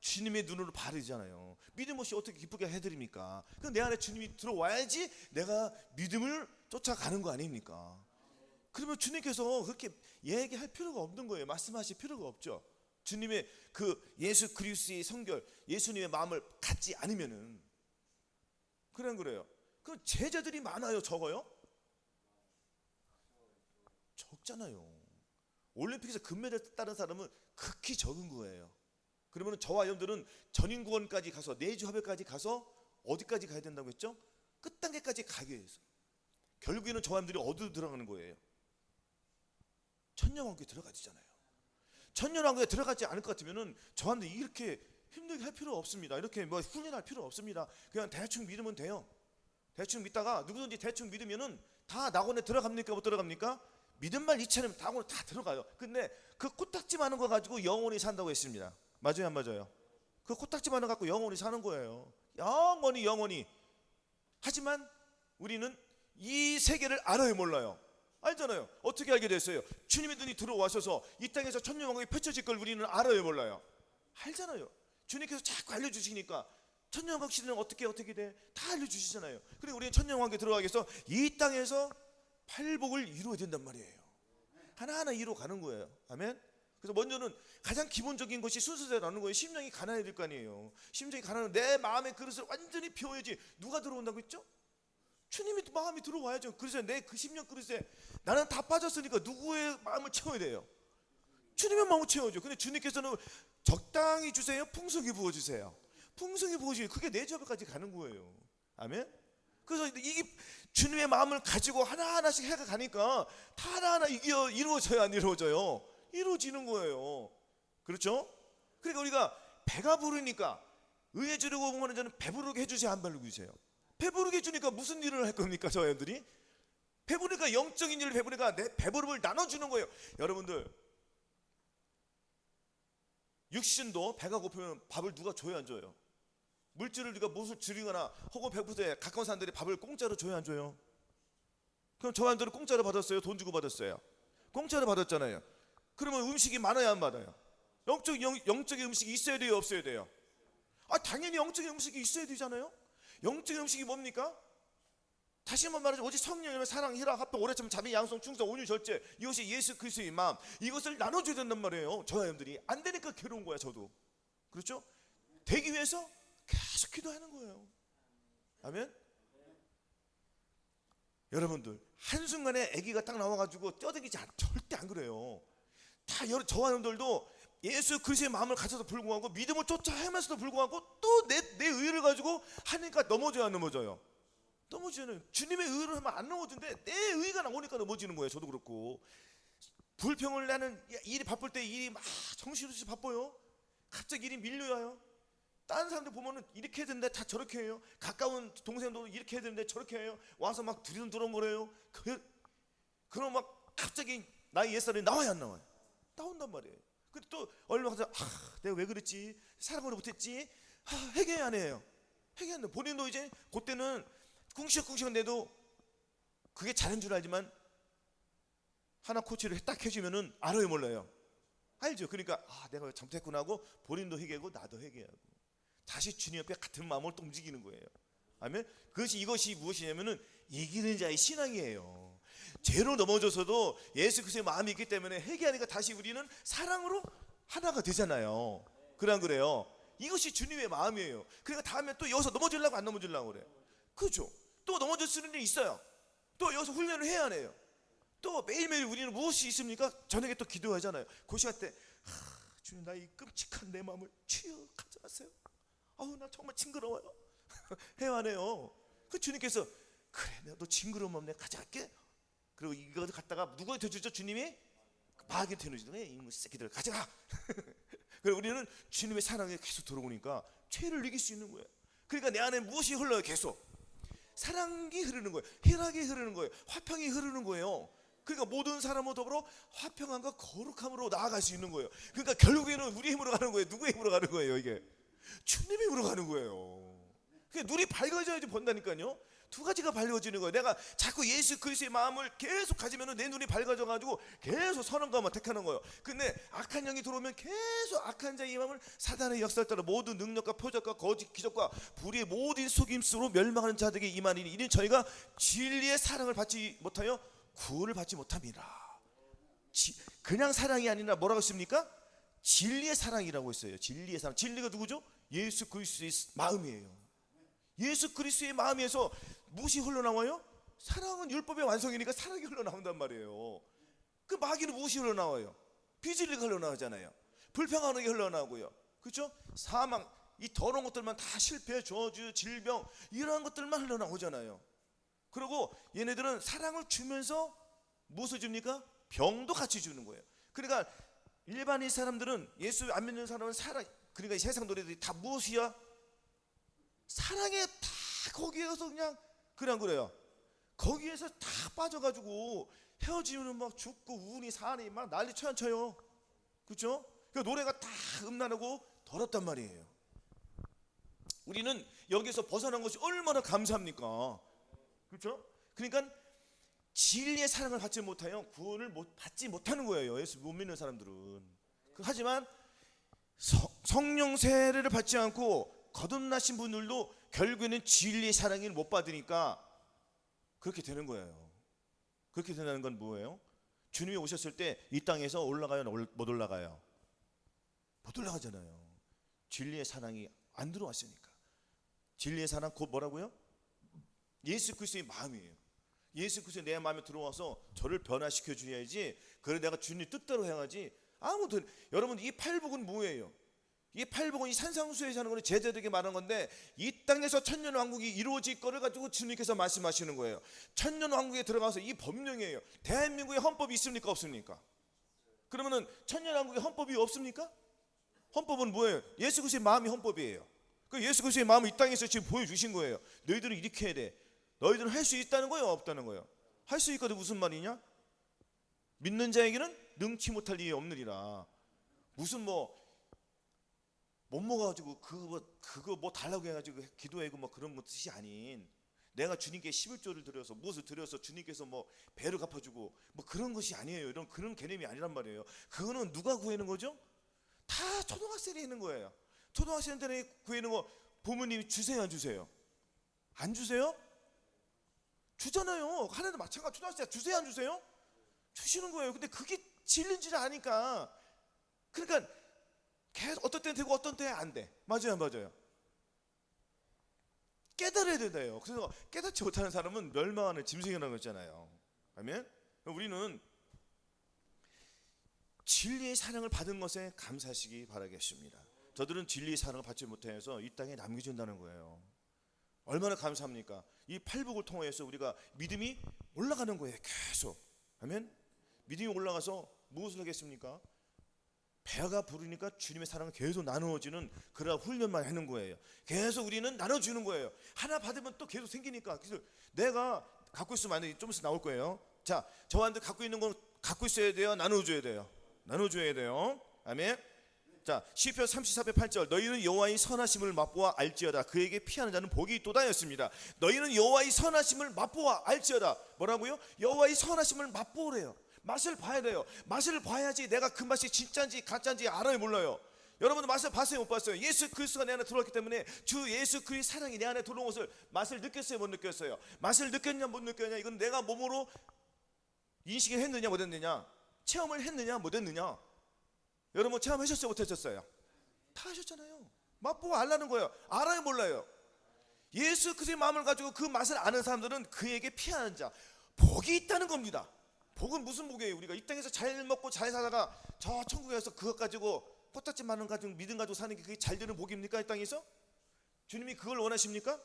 주님의 눈으로 바르잖아요. 믿음 없이 어떻게 기쁘게 해드립니까? 그럼 내 안에 주님이 들어와야지 내가 믿음을 쫓아가는 거 아닙니까? 그러면 주님께서 그렇게 얘기할 필요가 없는 거예요. 말씀하실 필요가 없죠. 주님의 그 예수 그리스도의 성결, 예수님의 마음을 갖지 않으면은 그래요. 그럼 제자들이 많아요, 적어요? 적잖아요. 올림픽에서 금메달 따는 사람은 극히 적은 거예요. 그러면 저와 여러분들은 전인구원까지 가서 내주협회까지 가서 어디까지 가야 된다고 했죠? 끝단계까지 가기 위해서. 결국에는 저와 여러분들이 어디로 들어가는 거예요? 천년왕국에 들어가야 되잖아요. 천년왕국에 들어가지 않을 것 같으면은 저한테 이렇게 힘들게 할 필요 없습니다. 이렇게 뭐 훈련할 필요 없습니다. 그냥 대충 믿으면 돼요. 대충 믿다가 누구든지 대충 믿으면은 다 낙원에 들어갑니까? 못 들어갑니까? 믿음만 이체하면 낙원에 다 들어가요. 근데 그 코딱지 많은 거 가지고 영원히 산다고 했습니다. 맞아요, 안 맞아요? 그 코딱지 많은 거 갖고 영원히 사는 거예요. 영원히. 하지만 우리는 이 세계를 알아요, 몰라요? 알잖아요. 어떻게 알게 됐어요? 주님의 눈이 들어와셔서 이 땅에서 천년왕국이 펼쳐질 걸 우리는 알아요, 몰라요? 알잖아요. 주님께서 자꾸 알려주시니까 천년왕국 시대는 어떻게 돼? 다 알려주시잖아요. 그리고 우리는 천년왕국에 들어가기 위해서 이 땅에서 팔복을 이루어야 된단 말이에요. 하나하나 이루어 가는 거예요. 아멘. 그래서 먼저는 가장 기본적인 것이 순서대로 하는 거예요. 심령이 가난해야 될 거 아니에요. 심령이 가난한 내 마음의 그릇을 완전히 비워야지. 누가 들어온다고 했죠? 주님이 마음이 들어와야죠. 그래서 내 그 심령 그릇에 나는 다 빠졌으니까 누구의 마음을 채워야 돼요? 주님의 마음을 채워야죠. 근데 주님께서는 적당히 주세요? 풍성히 부어주세요? 풍성히 부어주세요. 그게 내 저변까지 가는 거예요. 아멘. 그래서 이게 주님의 마음을 가지고 하나하나씩 해가 가니까 다 하나하나 이루어져요, 안 이루어져요? 이루어지는 거예요. 그렇죠? 그러니까 우리가 배가 부르니까 의에 주려고 보면 저는 배부르게 해주세요, 안 배부르게 해주세요? 배부르게 해주니까 무슨 일을 할 겁니까, 저 애들이? 배부르니까 영적인 일을 배부르니까 내 배부름을 나눠주는 거예요. 여러분들 육신도 배가 고프면 밥을 누가 줘야 안 줘요? 물질을 우리가 무엇을 줄이거나 혹은 배고플 때 가까운 사람들이 밥을 공짜로 줘야 안 줘요? 그럼 저 사람들은 공짜로 받았어요? 돈 주고 받았어요? 공짜로 받았잖아요. 그러면 음식이 많아야 안 많아요? 영적인 음식이 있어야 돼요, 없어야 돼요? 당연히 영적인 음식이 있어야 되잖아요. 영적인 음식이 뭡니까? 다시 한번 말하자면 오직 성령이면 사랑, 희락, 합동, 오래 참음, 자비, 양성, 충성, 온유, 절제, 이것이 예수 그리스도의 마음. 이것을 나눠줘야 된단 말이에요. 저와 여러분들이 안 되니까 괴로운 거야, 저도. 그렇죠? 되기 위해서 계속 기도하는 거예요. 아멘. 여러분들 한순간에 아기가 딱 나와가지고 뛰어다니지 절대 안 그래요. 다 저와 여러분들도 예수 그리스도의 마음을 가져서 불구하고 믿음을 쫓아 헤매서도 불구하고 또 내 의를 가지고 하니까 넘어져요, 안 넘어져요? 넘어지는. 주님의 의를 하면 안 넘어지는데 내 의가 나오니까 넘어지는 거예요. 저도 그렇고 불평을 나는 일이 바쁠 때 일이 막 정신없이 바빠요. 갑자기 일이 밀려와요. 다른 사람들 보면은 이렇게 해야 되는데 다 저렇게 해요. 가까운 동생도 이렇게 해야 되는데 저렇게 해요. 와서 막 두리번거려요. 그럼 막 갑자기 나의 옛사람이 나와야 안 나와요? 나온단 말이에요. 근데 또 얼마 가서 내가 왜 그랬지? 사랑을 못했지? 회개 안 해요. 회개 안 해. 본인도 이제 그때는 꿍시렁꿍시렁대도 그게 잘한 줄 알지만 하나 코치를 딱 해주면은 알아요, 몰라요? 알죠. 그러니까 내가 잘못했구나 하고 본인도 회개하고 나도 회개하고 다시 주님 옆에 같은 마음으로 또 움직이는 거예요. 아멘. 이것이 무엇이냐면은 이기는 자의 신앙이에요. 죄로 넘어져서도 예수 그리스도의 마음이 있기 때문에 회개하니까 다시 우리는 사랑으로 하나가 되잖아요. 그래요. 이것이 주님의 마음이에요. 그러니까 다음에 또 여기서 넘어지려고 안 넘어지려고 그래요. 그렇죠. 또 넘어질 수는 일이 있어요. 또 여기서 훈련을 해야 해요. 또 매일매일 우리는 무엇이 있습니까? 저녁에 또 기도하잖아요. 그 시간 때 주님 나 이 끔찍한 내 마음을 치유 가져가세요. 나 정말 징그러워요. 해야 하네요. 그 주님께서 그래 내가 너 징그러운 마음 내가 가져갈게. 그리고 이거 갖다가 누구한테 주죠? 주님이 마귀한테 주죠. 이놈의 새끼들 가져가. 그리고 우리는 주님의 사랑에 계속 들어오니까 죄를 이길 수 있는 거예요. 그러니까 내 안에 무엇이 흘러요? 계속 사랑이 흐르는 거예요. 희락이 흐르는 거예요. 화평이 흐르는 거예요. 그러니까 모든 사람과 더불어 화평함과 거룩함으로 나아갈 수 있는 거예요. 그러니까 결국에는 우리 힘으로 가는 거예요. 누구의 힘으로 가는 거예요? 이게 주님의 힘으로 가는 거예요. 그게 눈이 밝아져야지 본다니까요. 두 가지가 밝아지는 거예요. 내가 자꾸 예수 그리스도의 마음을 계속 가지면 내 눈이 밝아져가지고 계속 선한 것만 택하는 거예요. 근데 악한 영이 들어오면 계속 악한 자의 마음을 사단의 역사를 따라 모든 능력과 표적과 거짓 기적과 불의의 모든 속임수로 멸망하는 자들에게 임하니 이는 저희가 진리의 사랑을 받지 못하여 구원을 받지 못함이라. 그냥 사랑이 아니라 뭐라고 했습니까? 진리의 사랑이라고 했어요. 진리의 사랑. 진리가 누구죠? 예수 그리스도의 마음이에요. 예수 그리스도의 마음에서 무엇이 흘러나와요? 사랑은 율법의 완성이니까 사랑이 흘러나온단 말이에요. 그 마귀는 무엇이 흘러나와요? 비진리가 흘러나오잖아요. 불평하는 게 흘러나오고요. 그렇죠? 사망, 이 더러운 것들만 다 실패, 저주, 질병 이러한 것들만 흘러나오잖아요. 그리고 얘네들은 사랑을 주면서 무엇을 줍니까? 병도 같이 주는 거예요. 그러니까 일반인 사람들은 예수 안 믿는 사람은 사랑, 그러니까 이 세상 노래들이 다 무엇이야? 사랑에 다 거기에서 그냥 그래요. 거기에서 다 빠져가지고 헤어지면 막 죽고 우니 사니 막 난리 쳐요. 그렇죠? 그 노래가 다 음란하고 더럽단 말이에요. 우리는 여기서 벗어난 것이 얼마나 감사합니까? 그렇죠? 그러니까 진리의 사랑을 받지 못하여 구원을 받지 못하는 거예요. 예수 못 믿는 사람들은. 하지만 성령 세례를 받지 않고 거듭나신 분들도 결국에는 진리의 사랑을 못 받으니까 그렇게 되는 거예요. 그렇게 된다는 건 뭐예요? 주님이 오셨을 때 이 땅에서 올라가요? 못 올라가요? 못 올라가잖아요. 진리의 사랑이 안 들어왔으니까. 진리의 사랑 곧 뭐라고요? 예수 그리스도의 마음이에요. 예수 그리스도 내 마음에 들어와서 저를 변화시켜 주셔야지. 그래 내가 주님 뜻대로 해야지. 아무튼 여러분 이 팔복은 뭐예요? 이 팔복은 이 산상수에서 하는 거는 제자들에게 말한 건데 이 땅에서 천년왕국이 이루어질 거를 가지고 주님께서 말씀하시는 거예요. 천년왕국에 들어가서 이 법령이에요. 대한민국에 헌법이 있습니까 없습니까? 그러면은 천년왕국에 헌법이 없습니까? 헌법은 뭐예요? 예수 그리스도의 마음이 헌법이에요. 그 예수 그리스도의 마음을 이 땅에서 지금 보여주신 거예요. 너희들은 이렇게 해야 돼. 너희들은 할 수 있다는 거예요 없다는 거예요? 할 수 있거든. 무슨 말이냐? 믿는 자에게는 능치 못할 일이 없느니라. 무슨 못 먹어가지고 그거 뭐 달라고 해가지고 기도하고 뭐 그런 뜻이 아닌, 내가 주님께 11조를 드려서 무엇을 드려서 주님께서 뭐 배를 갚아주고 뭐 그런 것이 아니에요. 이런 그런 개념이 아니란 말이에요. 그거는 누가 구하는 거죠? 다 초등학생이 있는 거예요. 초등학생들이 구하는 거 부모님이 주세요 안 주세요? 안 주세요? 주잖아요. 하나도 마찬가지. 초등학생 주세요 안 주세요? 주시는 거예요. 근데 그게 진리인지를 아니까. 그러니까 계속 어떤 때는 되고 어떤 때는 안 돼. 맞아요. 깨달아야 된다요. 그래서 깨닫지 못하는 사람은 멸망하는 짐승이라는 거잖아요. 아멘. 우리는 진리의 사랑을 받은 것에 감사하시기 바라겠습니다. 저들은 진리의 사랑을 받지 못해서 이 땅에 남겨진다는 거예요. 얼마나 감사합니까? 이 팔복을 통해서 우리가 믿음이 올라가는 거예요. 계속. 아멘. 믿음이 올라가서 무엇을 하겠습니까? 배가 부르니까 주님의 사랑을 계속 나누어지는 그런 훈련만 하는 거예요. 계속 우리는 나눠주는 거예요. 하나 받으면 또 계속 생기니까. 그래서 내가 갖고 있으면 안 돼. 좀 있으면 나올 거예요. 자, 저한테 갖고 있는 건 갖고 있어야 돼요? 나눠줘야 돼요? 나눠줘야 돼요. 아멘. 자, 시편 34편 8절 너희는 여호와의 선하심을 맛보아 알지어다. 그에게 피하는 자는 복이 있도다였습니다. 너희는 여호와의 선하심을 맛보아 알지어다. 뭐라고요? 여호와의 선하심을 맛보래요. 맛을 봐야 돼요. 맛을 봐야지 내가 그 맛이 진짜인지 가짜인지 알아요 몰라요? 여러분도 맛을 봤어요 못 봤어요? 예수 그리스도가 내 안에 들어왔기 때문에 주 예수 그리스도의 사랑이 내 안에 들어온 것을 맛을 느꼈어요 못 느꼈어요? 맛을 느꼈냐 못 느꼈냐 이건 내가 몸으로 인식을 했느냐 못 했느냐, 체험을 했느냐 못 했느냐. 여러분 체험하셨어요 못 하셨어요? 다 하셨잖아요. 맛보고 알라는 거예요. 알아요 몰라요? 예수 그리스도의 마음을 가지고 그 맛을 아는 사람들은 그에게 피하는 자 복이 있다는 겁니다. 복은 무슨 복이에요? 우리가 이 땅에서 잘 먹고 잘 살다가 저 천국에 가서 그것 가지고 코딱지 많은 가지고 믿음 가지고 사는 게 그게 잘 되는 복입니까? 이 땅에서? 주님이 그걸 원하십니까?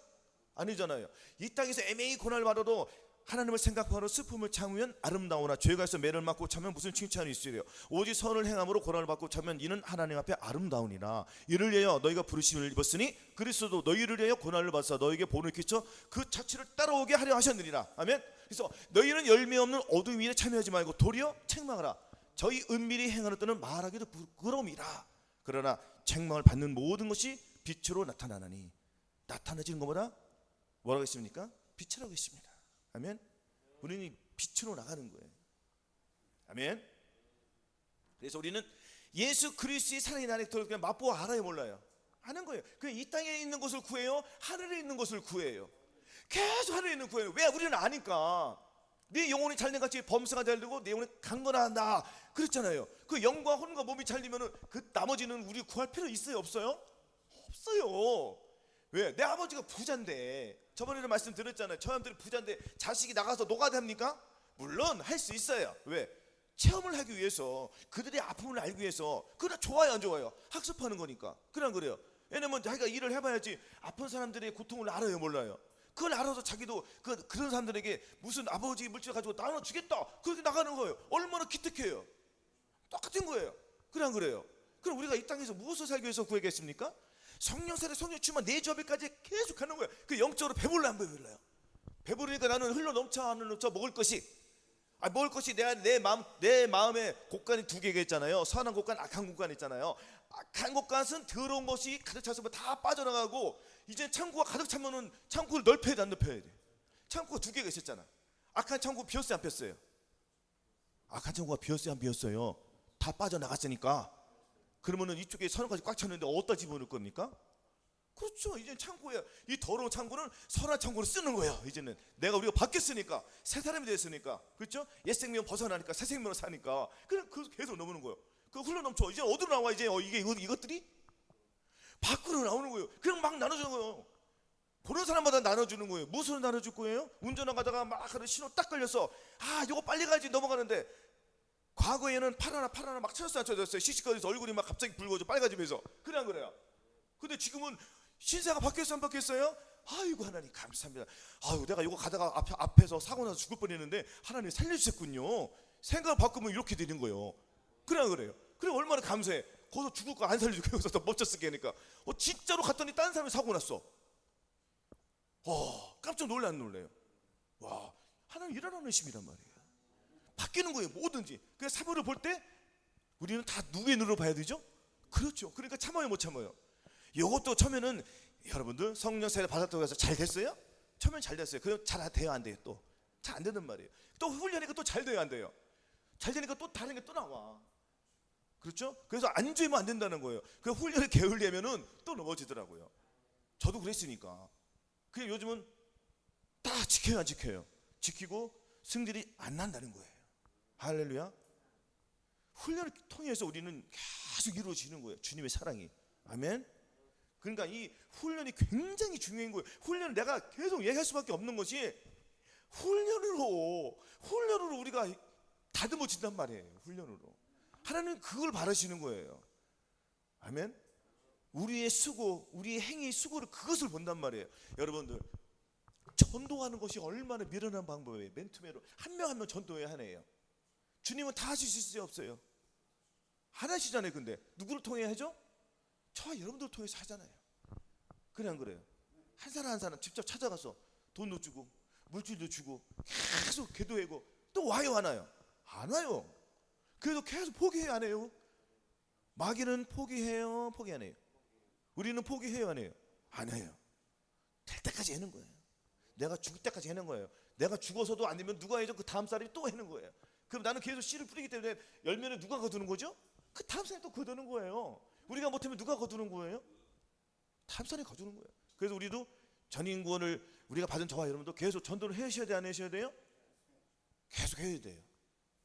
아니잖아요. 이 땅에서 애매히 고난을 받아도 하나님을 생각하러 슬픔을 참으면 아름다우나 죄가 있어 매를 맞고 참으면 무슨 칭찬이 있으리요. 오직 선을 행함으로 고난을 받고 참으면 이는 하나님 앞에 아름다우니라. 이를 위하여 너희가 부르심을 입었으니 그리스도도 너희를 위하여 고난을 받사 너희에게 본을 끼쳐 그 자취를 따라오게 하려 하셨느니라. 아멘. 그래서 너희는 열매 없는 어둠 위에 참여하지 말고 도리어 책망하라. 저희 은밀히 행하는 때는 말하기도 부끄러움이라. 그러나 책망을 받는 모든 것이 빛으로 나타나나니. 나타나지는 것보다 뭐라고 했습니까? 빛이라고 했습니다. 아멘. 우리는 빛으로 나가는 거예요. 아멘. 그래서 우리는 예수 그리스도의 사랑의 나를 그냥 맛보아 알아요, 몰라요? 하는 거예요. 그냥 이 땅에 있는 것을 구해요, 하늘에 있는 것을 구해요. 계속 하늘에 있는 구해요. 왜? 우리는 아니까. 네 영혼이 잘된 같이 범사가 잘되고 내 영혼이 강건하다 그랬잖아요. 그 영과 혼과 몸이 잘되면은 그 나머지는 우리 구할 필요 있어요, 없어요? 없어요. 왜? 내 아버지가 부자인데, 저번에는 말씀드렸잖아요. 저 사람들이 부자인데 자식이 나가서 노가다 합니까? 물론 할 수 있어요. 왜? 체험을 하기 위해서, 그들의 아픔을 알기 위해서. 그러나 좋아요, 안 좋아요? 학습하는 거니까. 그냥 그래요. 왜냐면 자기가 일을 해봐야지 아픈 사람들의 고통을 알아요, 몰라요? 그걸 알아서 자기도 그런 사람들에게 무슨 아버지 물질 가지고 나눠주겠다 그렇게 나가는 거예요. 얼마나 기특해요. 똑같은 거예요. 그냥 그래요. 그럼 우리가 이 땅에서 무엇을 살기 위해서 구하겠습니까? 성령 세례 성령 충만 내 주업에까지 계속 하는 거예요. 그 영적으로 배불러 안 배불러요? 배부르니까 나는 흘러 넘쳐 먹을 것이, 먹을 것이 내 마음에 곡간이 두 개가 있잖아요. 선한 곡간, 악한 곡간 있잖아요. 악한 곡간은 더러운 것이 가득 차서 다 빠져나가고, 이제 창고가 가득 차면은 창고를 넓혀야 돼, 안 넓혀야 돼? 창고가 두 개가 있었잖아. 악한 창고 비었어요, 안 비었어요? 악한 창고가 비었어요, 안 비었어요? 다 빠져나갔으니까. 그러면은 이쪽에 선까지 꽉 찼는데 어디다 집어넣을 겁니까? 그렇죠. 이제 창고에, 이 더러운 창고는 선한 창고로 쓰는 거예요. 이제는 우리가 바뀌었으니까, 새 사람이 됐으니까, 그렇죠? 옛 생명 벗어나니까 새 생명으로 사니까, 그냥 계속 넘는 거예요. 그 흘러 넘쳐. 이제 어디로 나와? 이제 이것들이 밖으로 나오는 거예요. 그냥 막 나눠주는 거예요. 보는 사람마다 나눠주는 거예요. 무엇으로 나눠줄 거예요? 운전하다가 막 신호 딱 걸려서 이거 빨리 가야지 넘어가는데, 과거에는 팔 하나 막 찾았어요, 안 찾았어요? 시시거려서 얼굴이 막 갑자기 붉어져 빨개지면서. 그냥 그래요. 근데 지금은 신세가 바뀌었어요, 안 바뀌었어요? 아이고 하나님 감사합니다. 내가 이거 가다가 앞에서 사고 나서 죽을 뻔했는데 하나님 살려주셨군요. 생각을 바꾸면 이렇게 되는 거예요. 그냥 그래요. 그래 얼마나 감사해. 거기서 죽을 거 안 살려주고 여기서 더 멋졌을게 하니까 진짜로 갔더니 다른 사람이 사고 났어. 깜짝 놀래, 안 놀래요? 와, 하나님 일하는 힘이란 말이에요. 바뀌는 거예요, 뭐든지. 그래서 사물을 볼 때 우리는 다 누구의 눈으로 봐야 되죠? 그렇죠. 그러니까 참아요, 못 참아요? 이것도 처음에는 여러분들 성령 세례 받았다고 해서 잘 됐어요? 처음엔 잘 됐어요. 그럼 잘 돼요, 안 돼요? 또 잘 안 되는 말이에요. 또 훈련하니까 또 잘 돼요, 안 돼요? 잘 되니까 또 다른 게 또 나와. 그렇죠? 그래서 안 주면 안 된다는 거예요. 그 훈련을 게을리하면은 또 넘어지더라고요. 저도 그랬으니까. 그냥 요즘은 다 지켜요, 안 지켜요? 지키고 승질이 안 난다는 거예요. 할렐루야. 훈련을 통해서 우리는 계속 이루어지는 거예요, 주님의 사랑이. 아멘. 그러니까 이 훈련이 굉장히 중요한 거예요. 훈련을 내가 계속 얘기할 수밖에 없는 것이, 훈련으로 우리가 다듬어진단 말이에요. 훈련으로. 하나님은 그걸 바라시는 거예요. 아멘. 우리의 수고, 우리의 행위의 수고를, 그것을 본단 말이에요. 여러분들, 전도하는 것이 얼마나 미련한 방법이에요. 맨투맨으로 한 명 한 명 전도해야 하네요. 주님은 다 하실 수 있어요, 없어요? 하나시잖아요. 근데 누구를 통해 하죠? 저와 여러분들 통해서 하잖아요. 그냥 그래요. 한 사람 한 사람 직접 찾아가서 돈도 주고 물질도 주고 계속 기도하고 또 와요, 안 와요? 안 와요. 그래도 계속 포기해요, 안 해요? 마귀는 포기해요, 포기 안 해요? 우리는 포기해요, 안 해요? 안 해요. 될 때까지 하는 거예요. 내가 죽을 때까지 하는 거예요. 내가 죽어서도 안 되면 누가 해줘? 그 다음 살이 또 하는 거예요. 그럼 나는 계속 씨를 뿌리기 때문에 열매는 누가 거두는 거죠? 그 다음 살이 또 거두는 거예요. 우리가 못하면 누가 거두는 거예요? 다음 살이 거두는 거예요. 그래서 우리도 전인구원을 우리가 받은 저와 여러분도 계속 전도를 하셔야 돼요, 안 하셔야 돼요? 계속 해야 돼요.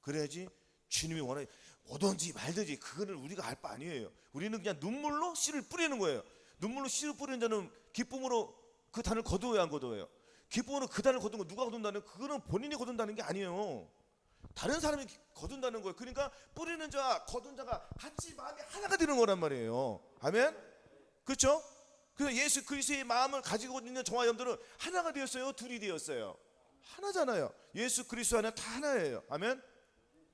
그래야지 주님이 원하는, 오든지 말든지 그거는 우리가 알 바 아니에요. 우리는 그냥 눈물로 씨를 뿌리는 거예요. 눈물로 씨를 뿌리는 자는 기쁨으로 그 단을 거두어야, 안 거두어요? 기쁨으로 그 단을 거둔 거 누가 거둔다는, 그거는 본인이 거둔다는 게 아니에요. 다른 사람이 거둔다는 거예요. 그러니까 뿌리는 자와 거둔 자가 같이 마음이 하나가 되는 거란 말이에요. 아멘? 그렇죠? 그래서 예수 그리스도의 마음을 가지고 있는 저와 여러분들은 하나가 되었어요, 둘이 되었어요? 하나잖아요. 예수 그리스도 안에 다 하나예요. 아멘.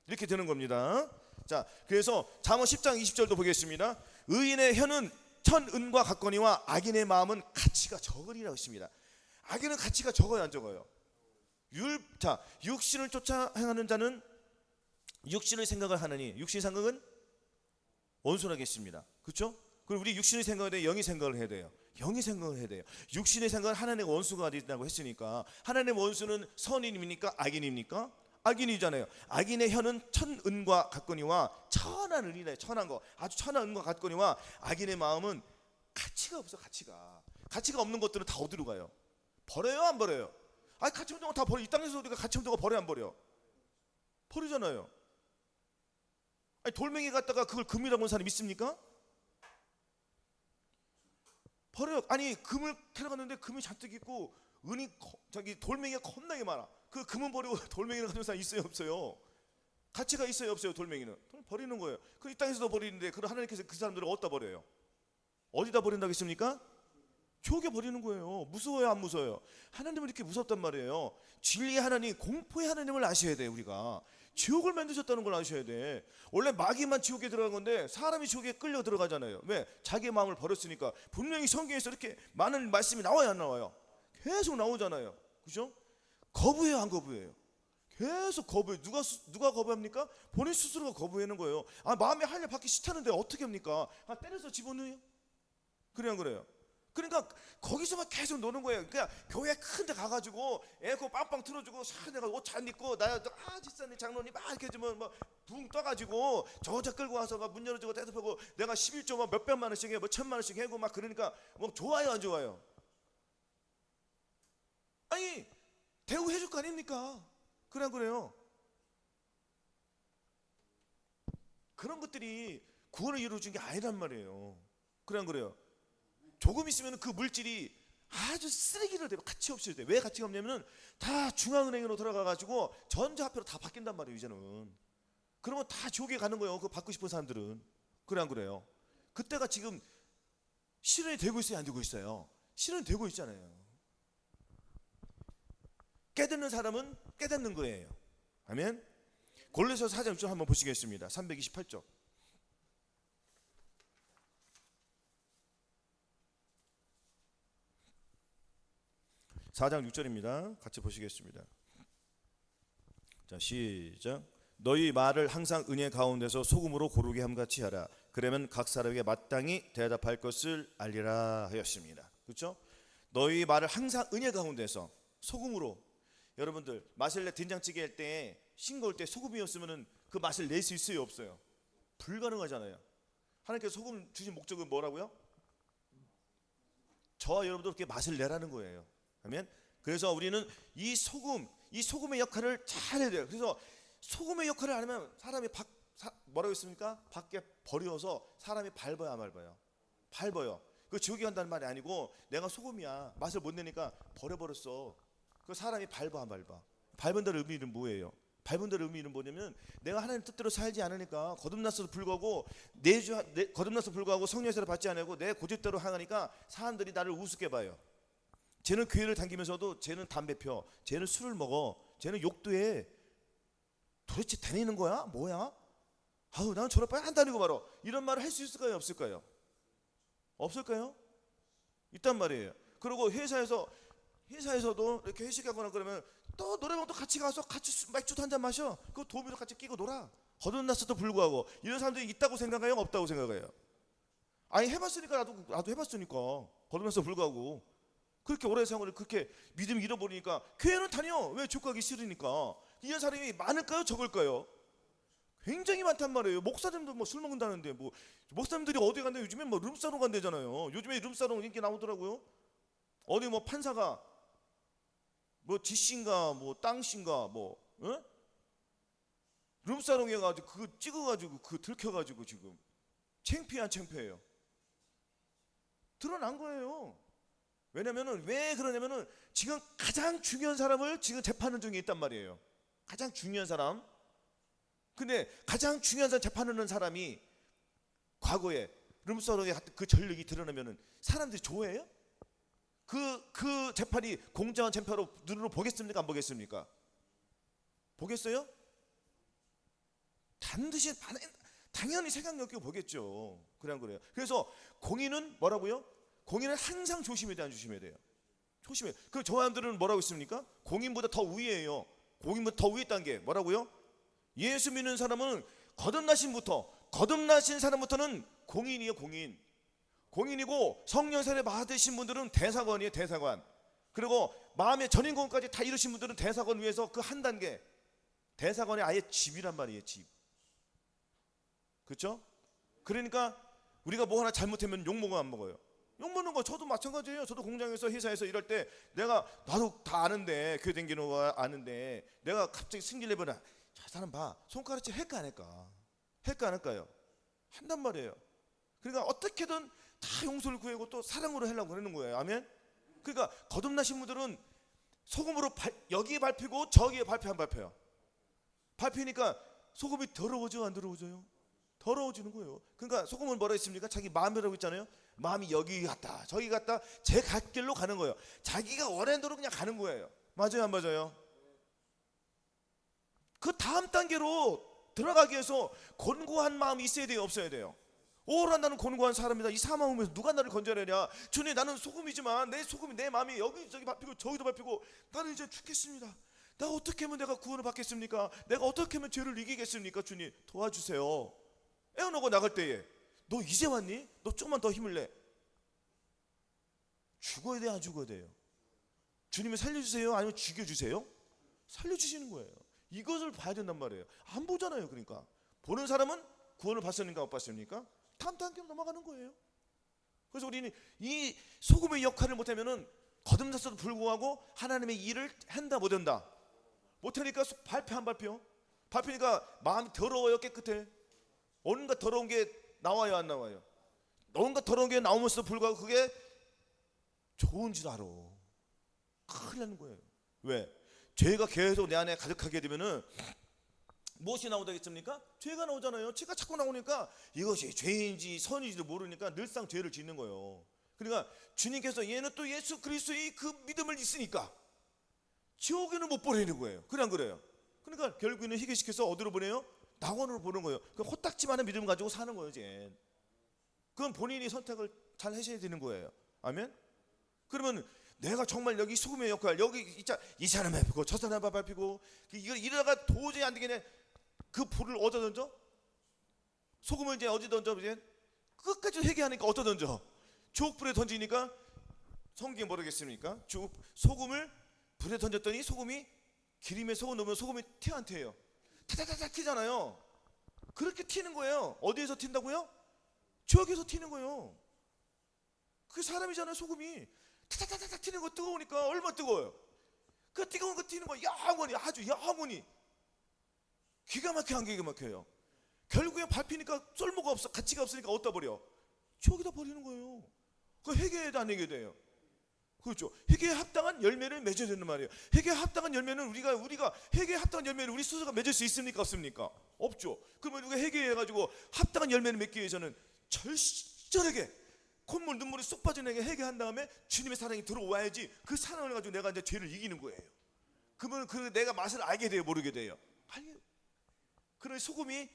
이렇게 되는 겁니다. 자, 그래서 잠언 10장 20절도 보겠습니다. 의인의 혀는 천은과 같거니와 악인의 마음은 가치가 적으리라고 했습니다. 악인은 가치가 적어요, 안 적어요? 자, 육신을 쫓아 행하는 자는 육신의 생각을 하느니 육신의 생각은 온순하겠습니다. 그렇죠? 그리고 우리 육신의 생각을 해야 돼요, 영의 생각을 해야 돼요. 영의 생각을 해야 돼요. 육신의 생각은 하나님의 원수가 된다고 했으니까 하나님의 원수는 선인입니까? 악인입니까? 악인이잖아요. 악인의 혀는 천은과 같거니와 천한 은이래. 천한 거, 아주 천한 은과 같거니와 악인의 마음은 가치가 없어. 가치가 없는 것들은 다 어디로 가요? 버려요, 안 버려요? 아니, 가치 없는 거 다 버려. 이 땅에서 우리가 가치 없는 거 버려, 안 버려? 버리잖아요. 아니, 돌멩이 갖다가 그걸 금이라고 하는 사람이 있습니까? 버려요. 아니, 금을 캐러 갔는데 금이 잔뜩 있고 은이 저기 돌멩이가 겁나게 많아. 그 금은 버리고 돌멩이를 가진 사람 있어요, 없어요? 가치가 있어요, 없어요? 돌멩이는 버리는 거예요. 그 이 땅에서도 버리는데 그럼 하나님께서 그 사람들을 어디다 버려요? 어디다 버린다고 했습니까? 지옥에 버리는 거예요. 무서워요, 안 무서워요? 하나님은 이렇게 무섭단 말이에요. 진리의 하나님, 공포의 하나님을 아셔야 돼요. 우리가 지옥을 만드셨다는 걸 아셔야 돼. 원래 마귀만 지옥에 들어간 건데 사람이 지옥에 끌려 들어가잖아요. 왜? 자기의 마음을 버렸으니까. 분명히 성경에서 이렇게 많은 말씀이 나와요, 안 나와요? 계속 나오잖아요. 그죠? 거부해요, 안 거부해요? 계속 거부해요. 누가 거부합니까? 본인 스스로가 거부하는 거예요. 아, 마음에 할 일 받기 싫다는데 어떻게 합니까? 아, 때려서 집어넣어요? 그래, 안 그래요? 그러니까 거기서만 계속 노는 거예요. 그냥 교회 큰 데 가가지고 에어컨 빵빵 틀어주고 샤 내가 옷 잘 입고 나 집사님 장로님 막 이렇게 좀 붕 떠가지고 저 혼자 끌고 와서 문 열어주고 대답하고 내가 11조 몇백만 원씩 해, 1,000만 원씩 해고 막 그러니까 뭐 좋아요, 안 좋아요? 아니, 대우해줄 거 아닙니까? 그래, 안 그래요? 그런 것들이 구원을 이루어준 게 아니란 말이에요. 그래, 안 그래요? 조금 있으면 그 물질이 아주 쓰레기를 대고 가치 없이 돼. 왜 가치가 없냐면은 다 중앙은행으로 들어가가지고 전자화폐로 다 바뀐단 말이에요, 이제는. 그러면 다 지옥에 가는 거예요, 그거 받고 싶은 사람들은. 그래, 안 그래요? 그때가 지금 실현이 되고 있어요, 안 되고 있어요? 실현이 되고 있잖아요. 깨닫는 사람은 깨닫는 거예요. 아멘. 골로새서 4장 6절 한번 보시겠습니다. 328쪽. 4장 6절입니다. 같이 보시겠습니다. 자, 시작. 너희 말을 항상 은혜 가운데서 소금으로 고르게 함같이 하라. 그러면 각 사람에게 마땅히 대답할 것을 알리라 하였습니다. 그렇죠? 너희 말을 항상 은혜 가운데서 소금으로. 여러분들 마실래 된장찌개 할 때 싱거울 때 소금이었으면은 그 맛을 낼 수 있어요, 없어요? 불가능하잖아요. 하나님께서 소금 주신 목적은 뭐라고요? 저와 여러분도 그렇게 맛을 내라는 거예요. 아멘. 그래서 우리는 이 소금의 역할을 잘 해야 돼요. 그래서 소금의 역할을 안 하면 사람이 뭐라고 했습니까? 밖에 버려서 사람이 밟아야 말봐요. 밟아요. 그 지옥에 간다는 말이 아니고 내가 소금이야, 맛을 못 내니까 버려버렸어. 그 사람이 밟아, 안 밟아? 밟은 데의 의미는 뭐예요? 밟은 데의 의미는 뭐냐면 내가 하나님 뜻대로 살지 않으니까 거듭났어도 불구하고 거듭났어도 불구하고 성령의 세례를 받지 않고 내 고집대로 하니까 사람들이 나를 우습게 봐요. 쟤는 교회를 다니면서도 쟤는 담배 펴, 쟤는 술을 먹어, 쟤는 욕도 해. 도대체 다니는 거야? 뭐야? 아우, 나는 저런 빨리 안 다니고 말어. 이런 말을 할 수 있을까요, 없을까요? 없을까요? 있단 말이에요. 그리고 회사에서도 이렇게 회식하거나 그러면 또 노래방도 같이 가서 같이 맥주도 한잔 마셔. 그 도우미도 같이 끼고 놀아. 거듭났어도 불구하고. 이런 사람들이 있다고 생각해요, 없다고 생각해요? 아니, 해봤으니까 나도 해봤으니까 거듭났어도 불구하고 그렇게 오래 생활을 그렇게 믿음 잃어버리니까 교회는 다녀. 왜? 족하기 싫으니까. 이런 사람이 많을까요, 적을까요? 굉장히 많단 말이에요. 목사님도 뭐 술 먹는다는데 뭐 목사님들이 어디 간대? 요즘에 뭐 룸사롱 간대잖아요. 요즘에 룸사롱 인기 나오더라고요. 어디 뭐 판사가 뭐 지씨인가 뭐 땅씨인가 뭐 룸사롱 해가지고 그거 찍어가지고 그거 들켜가지고 지금 창피해요. 드러난 거예요. 왜냐면은 왜 그러냐면은 지금 가장 중요한 사람을 지금 재판하는 중에 있단 말이에요. 가장 중요한 사람. 근데 가장 중요한 사람 재판하는 사람이 과거에 룸사롱에 그 전력이 드러나면은 사람들이 좋아해요? 그 재판이 공정한 재판으로 눈으로 보겠습니까? 안 보겠습니까? 보겠어요? 반드시 당연히 생각력 보겠죠. 그래 안 그래요? 그래서 공의는 뭐라고요? 공의는 항상 조심해야 돼요. 조심해. 그 저 사람들은 뭐라고 있습니까? 공인보다 더 위에요. 공인보다 더 위에 단계 뭐라고요? 예수 믿는 사람은 거듭나신 사람부터는 공인이에요. 공인이고 성령 세례 받으신 분들은 대사관이에요. 대사관. 그리고 마음의 전인공까지 다 이루신 분들은 대사관 위에서 그 한 단계, 대사관이 아예 집이란 말이에요. 집. 그렇죠? 그러니까 우리가 뭐 하나 잘못하면 욕먹으면 안 먹어요. 욕먹는 거 저도 마찬가지예요. 저도 공장에서 회사에서 일할 때 나도 다 아는데, 교회 다니는 거 아는데 내가 갑자기 승질 내보나, 저 사람 봐, 손가락질 할까 안 할까? 할까 안 할까요? 한단 말이에요. 그러니까 어떻게든 다 용서를 구하고 또 사랑으로 하려고 그러는 거예요. 아멘? 그러니까 거듭나신 분들은 소금으로 여기에 밟히고 저기에 안 밟혀요. 밟히니까 소금이 더러워져 안 더러워져요? 더러워지는 거예요. 그러니까 소금은 뭐라 했습니까? 자기 마음이라고 했잖아요. 마음이 여기 갔다 저기 갔다 제 갈 길로 가는 거예요. 자기가 원하는 대로 그냥 가는 거예요. 맞아요 안 맞아요? 그 다음 단계로 들어가기 위해서 곤고한 마음이 있어야 돼요 없어야 돼요? 오라 나는 곤고한 사람이다. 이 사망하면서 누가 나를 건져내냐. 주님 나는 소금이지만 내 마음이 여기저기 밟히고 저기도 밟히고 나는 이제 죽겠습니다. 나 어떻게 하면 내가 구원을 받겠습니까? 내가 어떻게 하면 죄를 이기겠습니까? 주님 도와주세요. 애어놓고 나갈 때에 너 이제 왔니? 너 조금만 더 힘을 내. 죽어야 돼 안 죽어야 돼요? 주님이 살려주세요 아니면 죽여주세요? 살려주시는 거예요. 이것을 봐야 된단 말이에요. 안 보잖아요. 그러니까 보는 사람은 구원을 받습니까 못 받습니까? 다음 단계로 넘어가는 거예요. 그래서 우리는 이 소금의 역할을 못하면은 거듭났어도 불구하고 하나님의 일을 한다 못한다? 못하니까 안 밟혀? 밟히니까 마음이 더러워요 깨끗해? 온갖 더러운 게 나와요 안 나와요? 온갖 더러운 게 나오면서도 불구하고 그게 좋은 줄 알아. 큰일 나는 거예요. 왜? 죄가 계속 내 안에 가득하게 되면은 무엇이 나오겠습니까? 죄가 나오잖아요. 죄가 자꾸 나오니까 이것이 죄인지 선인지도 모르니까 늘상 죄를 짓는 거예요. 그러니까 주님께서 얘는 또 예수 그리스도의 그 믿음을 있으니까 지옥에는 못 보내는 거예요. 그래 안 그래요? 그러니까 결국에는 희귀시켜서 어디로 보내요? 낙원으로 보는 거예요. 그 호딱지만한 믿음 가지고 사는 거예요 이제. 그건 본인이 선택을 잘 하셔야 되는 거예요. 아멘? 그러면 내가 정말 여기 소금의 역할, 여기 이 사람 밟히고 저 사람 밟히고 이걸 이러다가 도저히 안 되겠네. 그 불을 어디다 던져? 소금을 이제 어디 던져? 이제 끝까지 회개하니까 어디다 던져? 주옥불에 던지니까 성경에 뭐라겠습니까? 소금을 불에 던졌더니 소금이 기름에 소금 넣으면 소금이 튀어 안 튀어요? 타타타타 튀잖아요. 그렇게 튀는 거예요. 어디에서 튄다고요? 저기서 튀는 거예요. 그 사람이잖아요. 소금이 타타타타 튀는 거 뜨거우니까 얼마나 뜨거워요. 그 뜨거운 거 튀는 거 영원히 아주 영원히 기가 막혀요. 결국에 밟히니까 쏠모가 없어 가치가 없으니까 어디다 버려? 저기다 버리는 거예요. 그 회개에도 안 하게 돼요. 그렇죠. 회개에 합당한 열매를 맺어야 되는 말이에요. 회개에 합당한 열매는 우리가 회개에 합당한 열매를 우리 스스로가 맺을 수 있습니까 없습니까? 없죠. 그러면 우리가 회개해가지고 합당한 열매를 맺기 위해서는 절실하게 콧물 눈물이 쏙 빠져나게 회개한 다음에 주님의 사랑이 들어와야지 그 사랑을 가지고 내가 이제 죄를 이기는 거예요. 그러면 내가 맛을 알게 돼요 모르게 돼요? 그런 소금이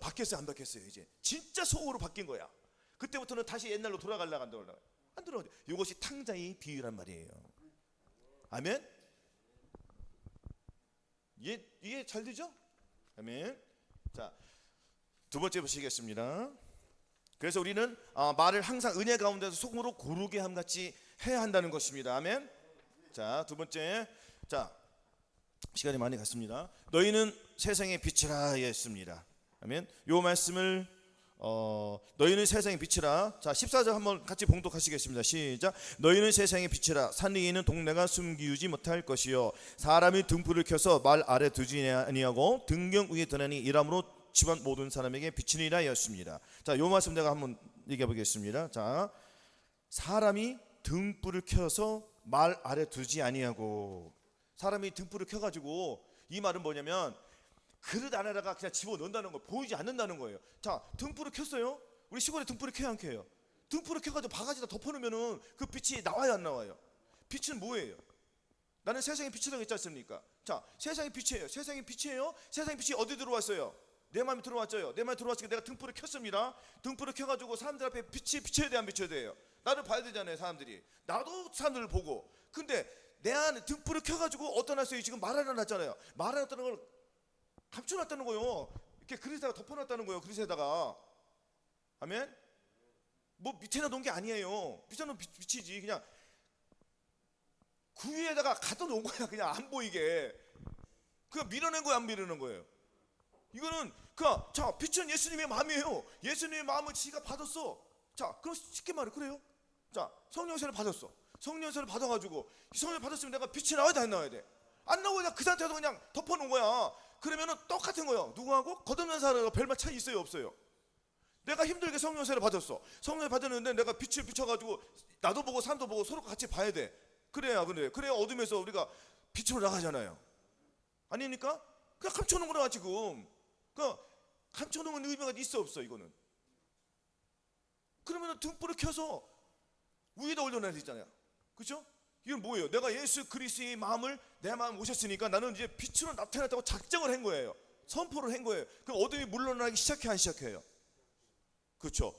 바뀌었어요 안 바뀌었어요? 이제 진짜 소금으로 바뀐 거야. 그때부터는 다시 옛날로 돌아가려고 안 들어가죠. 이것이 탕자의 비유란 말이에요. 아멘? 이해 잘 되죠? 아멘. 자, 두 번째 보시겠습니다. 그래서 우리는 말을 항상 은혜 가운데서 소금으로 고르게 함같이 해야 한다는 것입니다. 아멘. 자, 두 번째. 자, 시간이 많이 갔습니다. 너희는 세상의 빛이라 했습니다. 아멘. 요 말씀을 너희는 세상의 빛이라. 자 14절 한번 같이 봉독하시겠습니다. 시작. 너희는 세상의 빛이라. 산 위에 있는 동네가 숨기우지 못할 것이요 사람이 등불을 켜서 말 아래 두지 아니하고 등경 위에 드나니 이람으로 집안 모든 사람에게 비치니라 하였습니다. 자, 요 말씀 내가 한번 얘기해 보겠습니다. 자, 사람이 등불을 켜서 말 아래 두지 아니하고. 사람이 등불을 켜가지고 이 말은 뭐냐면 그릇 안에다가 그냥 집어넣는다는 거, 보이지 않는다는 거예요. 자, 등불을 켰어요. 우리 시골에 등불을 켜야 안 켜요? 등불을 켜가지고 바가지에다 덮어놓으면은 그 빛이 나와요, 안 나와요? 빛은 뭐예요? 나는 세상의 빛이라고 했지 않습니까? 자, 세상의 빛이에요. 세상의 빛이에요. 세상의 빛이 어디 들어왔어요? 내 마음에 들어왔죠. 내 마음에 들어왔으니까 내가 등불을 켰습니다. 등불을 켜가지고 사람들 앞에 빛이 비쳐야 돼, 안 비쳐야 돼요? 나를 봐야 되잖아요, 사람들이. 나도 사람들을 보고. 근데 내 안에 등불을 켜가지고 어떤 학생이 지금 말하려 놨잖아요. 말하놨다는 걸 감춰놨다는 거예요. 이렇게 그릇에다가 덮어놨다는 거예요. 그릇에다가. 아멘? 뭐 밑에다 놓은 게 아니에요. 밑에 놓은 빛이지. 그냥 그 위에다가 갖다 놓은 거야. 그냥 안 보이게. 그냥 밀어낸 거야, 안 밀어낸 거예요? 이거는 자, 빛은 예수님의 마음이에요. 예수님의 마음을 지가 받았어. 자, 그럼 쉽게 말해, 그래요? 자, 성령세를 받았어. 성령세를 받아가지고 성령 받았으면 내가 빛이 나와야 돼, 안 나와야 돼? 안 나오고 그 상태에서 그냥 덮어놓은 거야. 그러면은 똑같은 거예요. 누구하고? 거듭난 사람하고 별반 차이 있어요, 없어요? 내가 힘들게 성령세를 받았어. 성령을 받았는데 내가 빛을 비춰가지고 나도 보고 사람도 보고 서로 같이 봐야 돼. 그래야 어둠에서 우리가 빛으로 나가잖아요. 아닙니까? 그냥 감춰놓은 거라 지금. 감춰놓은 의미가 있어, 없어? 이거는. 그러면 등불을 켜서 위에다 올려놔야 되잖아요. 그렇죠? 이건 뭐예요? 내가 예수 그리스도의 마음을 내 마음 오셨으니까 나는 이제 빛으로 나타났다고 작정을 한 거예요. 선포를 한 거예요. 그럼 어둠이 물러나기 시작해, 안 시작해요? 그렇죠?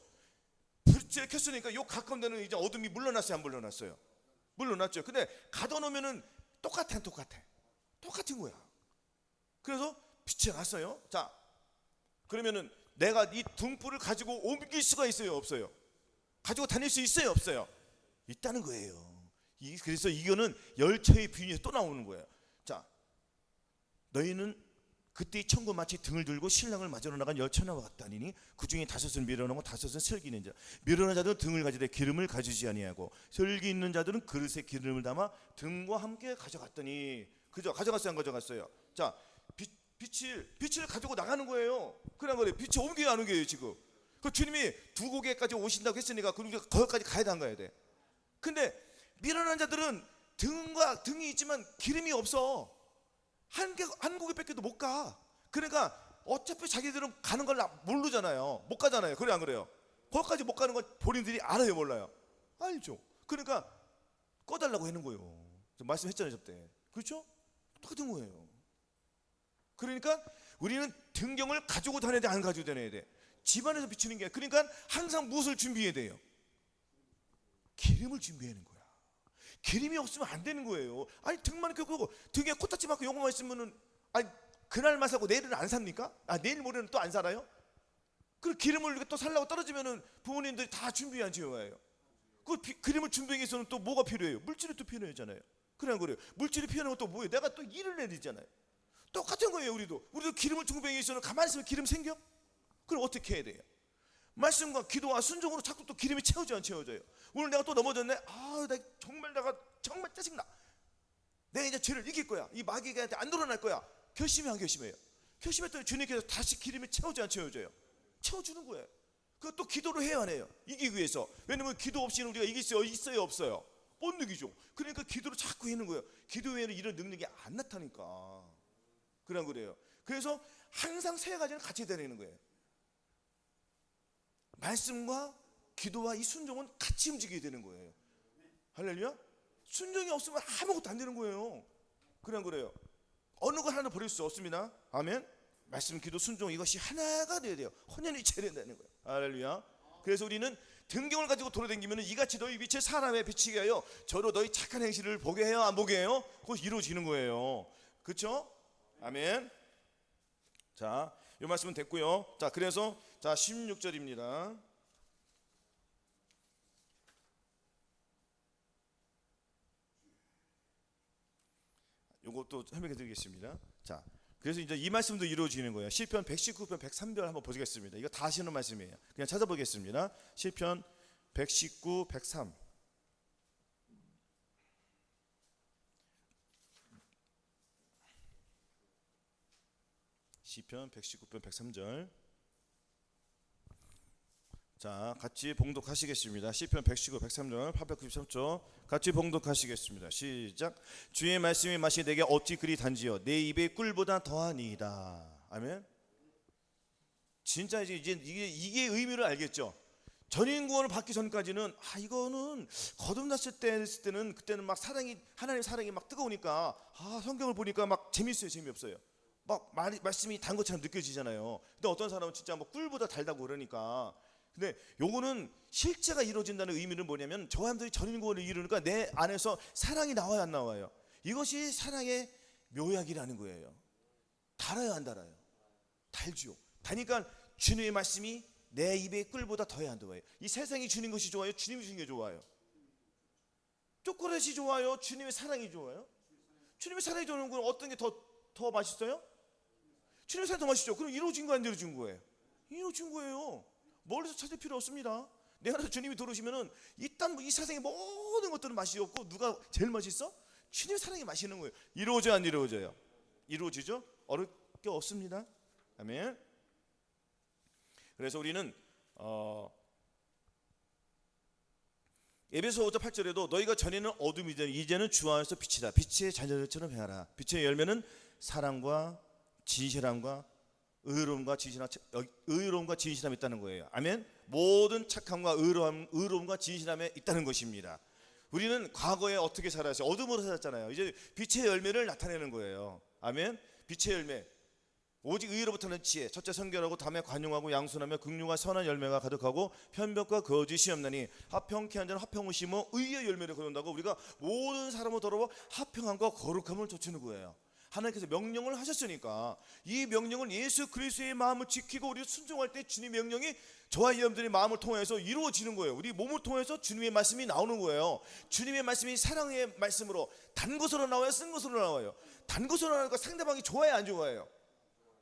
불을 켰으니까 요 가까운 데는 이제 어둠이 물러났어요, 안 물러났어요? 물러났죠. 근데 가둬놓으면은 똑같은 거야. 그래서 빛이 났어요. 자, 그러면은 내가 이 등불을 가지고 옮길 수가 있어요, 없어요? 가지고 다닐 수 있어요, 없어요? 있다는 거예요. 그래서 이거는 열처의 비유에서 또 나오는 거예요. 자, 너희는 그때 천국 마치 등을 들고 신랑을 맞으러 나간 열처나와 같다니니 그 중에 5은 미련하고 5은 슬기 있는 자. 미련한 자들은 등을 가지되 기름을 가지지 아니하고 슬기 있는 자들은 그릇에 기름을 담아 등과 함께 가져갔더니. 그죠? 가져갔어요, 안 가져갔어요? 자, 빛을 가지고 나가는 거예요. 그냥 그래. 빛이 옮겨야 안 옮겨요, 지금. 그 주님이 두 고개까지 오신다고 했으니까 그럼 우리가 거기까지 가야 돼, 안 가야 돼? 근데 미련한 자들은 등이 있지만 기름이 없어. 한 고개 뺏겨도 못 가. 그러니까 어차피 자기들은 가는 걸 모르잖아요. 못 가잖아요. 그래, 안 그래요? 거기까지 못 가는 건 본인들이 알아요, 몰라요? 알죠. 그러니까 꺼달라고 하는 거예요. 말씀했잖아요, 저때. 그렇죠? 똑같은 거예요. 그러니까 우리는 등경을 가지고 다녀야 돼, 안 가지고 다녀야 돼? 집안에서 비추는 게. 그러니까 항상 무엇을 준비해야 돼요? 기름을 준비하는 거야. 기름이 없으면 안 되는 거예요. 아니, 등만 켜고 등에 코딱지 맞고 요거만 있으면은, 아니, 그날만 사고 내일은 안 삽니까? 내일 모레는 또 안 살아요? 그 기름을 또 살라고 떨어지면은 부모님들이 다 준비한 지어와요. 그 기름을 준비하기 위해서는 또 뭐가 필요해요? 물질이 또 필요하잖아요. 그래, 안 그래요? 물질이 필요한 건 또 뭐예요? 내가 또 일을 해야 되잖아요. 똑같은 거예요. 우리도 기름을 준비하기 위해서는 가만히 있으면 기름 생겨? 그럼 어떻게 해야 돼요? 말씀과 기도와 순종으로 자꾸 또 기름이 채워져요, 안 채워져요? 오늘 내가 또 넘어졌네. 내가 정말 짜증나. 내가 이제 죄를 이길 거야. 이 마귀가 안 드러날 거야. 결심이 안 결심해요? 결심했더니 주님께서 다시 기름이 채워져요, 안 채워져요? 채워주는 거예요. 그것도 기도로 해야 하네요. 이기기 위해서. 왜냐면 기도 없이는 우리가 이길 수 있어요, 없어요? 못 이기죠. 그러니까 기도로 자꾸 하는 거예요. 기도 외에는 이런 능력이 안 나타나니까. 그런 거래요. 그래서 항상 세 가지는 같이 다니는 거예요. 말씀과 기도와 이 순종은 같이 움직여야 되는 거예요. 할렐루야. 순종이 없으면 아무것도 안 되는 거예요. 그냥 그래요. 어느 것 하나 버릴 수 없습니다. 아멘. 말씀, 기도, 순종, 이것이 하나가 되어야 돼요. 혼연히 차려야 되는 거예요. 할렐루야. 그래서 우리는 등경을 가지고 돌아다니면 이같이 너희 빛을 사람에 비치게 하여 저로 너희 착한 행실을 보게 해요, 안 보게 해요? 그것이 이루어지는 거예요. 그렇죠? 아멘. 자, 이 말씀은 됐고요. 자, 그래서 16절입니다. 요것도 설명해 드리겠습니다. 자, 그래서 이제 이 말씀도 이루어지는 거예요. 시편 119편 103절 한번 보시겠습니다. 이거 다 하시는 말씀이에요. 그냥 찾아보겠습니다. 시편 119 103. 시편 119편 103절. 자, 같이 봉독하시겠습니다. 시편 119 103절 893조 같이 봉독하시겠습니다. 시작. 주의 말씀이 맛이 내게 어찌 그리 단지요 내 입에 꿀보다 더하니이다. 아멘. 진짜 이제 이게 의미를 알겠죠. 전인 구원을 받기 전까지는 이거는 거듭났을 때는 그때는 막 사랑이, 하나님 사랑이 막 뜨거우니까 성경을 보니까 막 재밌어요, 재미없어요. 막 말씀이 단 것처럼 느껴지잖아요. 근데 어떤 사람은 진짜 뭐 꿀보다 달다고 그러니까. 근데 요거는 실제가 이루어진다는 의미는 뭐냐면 저 사람들이 전인 구원을 이루니까 내 안에서 사랑이 나와요, 안 나와요? 이것이 사랑의 묘약이라는 거예요. 달아요, 안 달아요? 달죠. 다니까 주님의 말씀이 내 입에 꿀보다 더해야 한다고 해요. 이 세상이 주는 것이 좋아요? 주님이 주는 게 좋아요? 초콜릿이 좋아요? 주님의 사랑이 좋아요? 주님의 사랑이 좋은 건 어떤 게 더 맛있어요? 주님의 사랑이 더 맛있죠. 그럼 이루어진 거 안 이루어진 거예요? 이루어진 거예요. 멀리서 찾을 필요 없습니다. 내 안에서 주님이 들어오시면은 이 세상의 모든 것들은 맛이 없고 누가 제일 맛있어? 주님의 사랑이 맛있는 거예요. 이루어져요, 안 이루어져요? 이루어지죠? 어려울 게 없습니다. 아멘. 그래서 우리는 에베소 5장 8절에도 너희가 전에는 어둠이더니 이제는 주 안에서 빛이다. 빛의 자녀들처럼 행하라. 빛의 열매는 사랑과 진실함과 의로움과 진실함이 있다는 거예요. 아멘. 모든 착함과 의로움과 진실함에 있다는 것입니다. 우리는 과거에 어떻게 살았어요? 어둠으로 살았잖아요. 이제 빛의 열매를 나타내는 거예요. 아멘. 빛의 열매, 오직 의로부터 나는 지혜, 첫째 성결하고 다음에 관용하고 양순하며 긍휼과 선한 열매가 가득하고 편벽과 거짓이 없나니 화평케 한 자는 화평을 심어 의의 열매를 거둔다고. 우리가 모든 사람을 더러워 화평함과 거룩함을 좇는 거예요. 하나님께서 명령을 하셨으니까 이 명령을 예수 그리스도의 마음을 지키고 우리 순종할 때 주님의 명령이 저와 여러분들의 마음을 통해서 이루어지는 거예요. 우리 몸을 통해서 주님의 말씀이 나오는 거예요. 주님의 말씀이 사랑의 말씀으로 단 것으로 나와요, 쓴 것으로 나와요? 단 것으로 나오니까 상대방이 좋아해요, 안 좋아해요?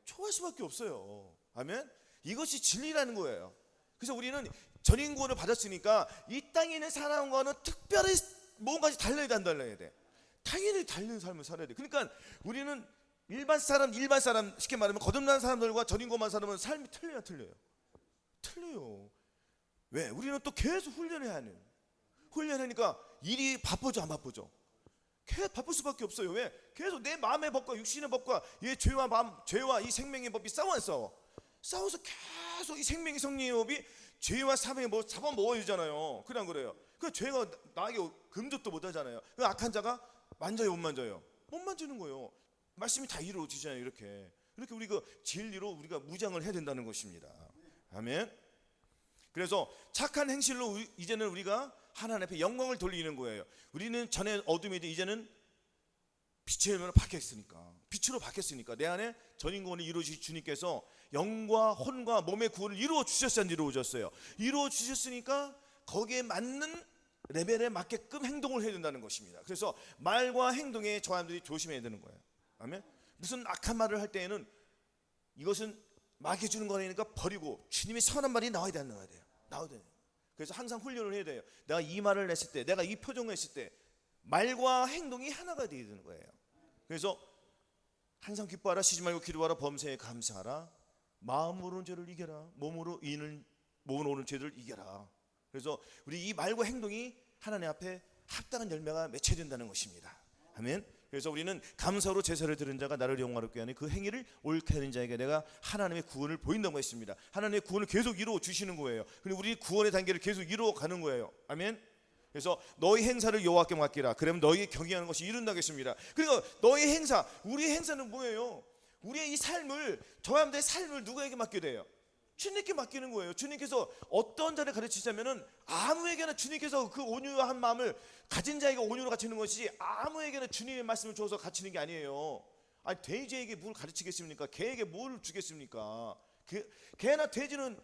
좋아할 수밖에 없어요. 아멘. 이것이 진리라는 거예요. 그래서 우리는 전인 구원을 받았으니까 이 땅에 있는 사람과는 특별히 뭔가지 달라야 돼, 안 달라야 돼? 당연히 다른 삶을 살아야 돼. 그러니까 우리는 일반 사람 쉽게 말하면 거듭난 사람들과 전인 구원만 사람은 삶이 틀려요? 틀려요. 왜? 우리는 또 계속 훈련해야 하는. 훈련하니까 일이 바쁘죠, 안 바쁘죠? 계속 바쁠 수밖에 없어요. 왜? 계속 내 마음의 법과 육신의 법과 이 죄와 이 생명의 법이 싸워서 계속 이 생명의 성령의 법이 죄와 사명의 법 잡아먹어야 되잖아요. 그냥 그래요. 그 죄가 나에게 금접도 못 하잖아요. 그 악한 자가 만져요, 못 만져요? 못 만지는 거예요. 말씀이 다 이루어지잖아요. 이렇게 우리가 진리로 우리가 무장을 해야 된다는 것입니다. 아멘. 그래서 착한 행실로 이제는 우리가 하나님 앞에 영광을 돌리는 거예요. 우리는 전에 어둠이든 이제는 빛의 열매로 바뀌었으니까, 빛으로 바뀌었으니까 내 안에 전인 구원을 이루어주신 주님께서 영과 혼과 몸의 구원을 이루어 주셨어요, 안 이루어졌어요? 이루어 주셨으니까 거기에 맞는 레벨에 맞게끔 행동을 해야 된다는 것입니다. 그래서 말과 행동에 저 사람들이 조심해야 되는 거예요. 아멘. 무슨 악한 말을 할 때에는 이것은 마귀 주는 거니까 버리고 주님의 선한 말이 나와야 돼요. 그래서 항상 훈련을 해야 돼요. 내가 이 말을 했을 때, 내가 이 표정을 했을 때 말과 행동이 하나가 되어야 되는 거예요. 그래서 항상 기뻐하라, 쉬지 말고 기도하라, 범사에 감사하라, 마음으로 오는 죄를 이겨라, 몸으로 오는 죄를 이겨라. 그래서 우리 이 말과 행동이 하나님 앞에 합당한 열매가 맺혀야 된다는 것입니다. 아멘. 그래서 우리는 감사로 제사를 드린 자가 나를 영화롭게 하니 그 행위를 옳게 하는 자에게 내가 하나님의 구원을 보인다고 했습니다. 하나님의 구원을 계속 이루어 주시는 거예요. 그리고 우리 구원의 단계를 계속 이루어 가는 거예요. 아멘. 그래서 너희 행사를 여호와께 맡기라. 그러면 너희 경영하는 것이 이룬다겠습니다. 그리고 너희 행사, 우리의 행사는 뭐예요? 우리의 이 삶을, 저 사람들의 삶을 누구에게 맡겨야 돼요? 주님께 맡기는 거예요. 주님께서 어떤 자를 가르치자면은 아무에게나 주님께서 그 온유한 마음을 가진 자에게 온유로 가르치는 것이 아무에게나 주님의 말씀을 줘서 가르치는 게 아니에요. 아니 돼지에게 뭘 가르치겠습니까? 개에게 뭘 주겠습니까? 개나 돼지는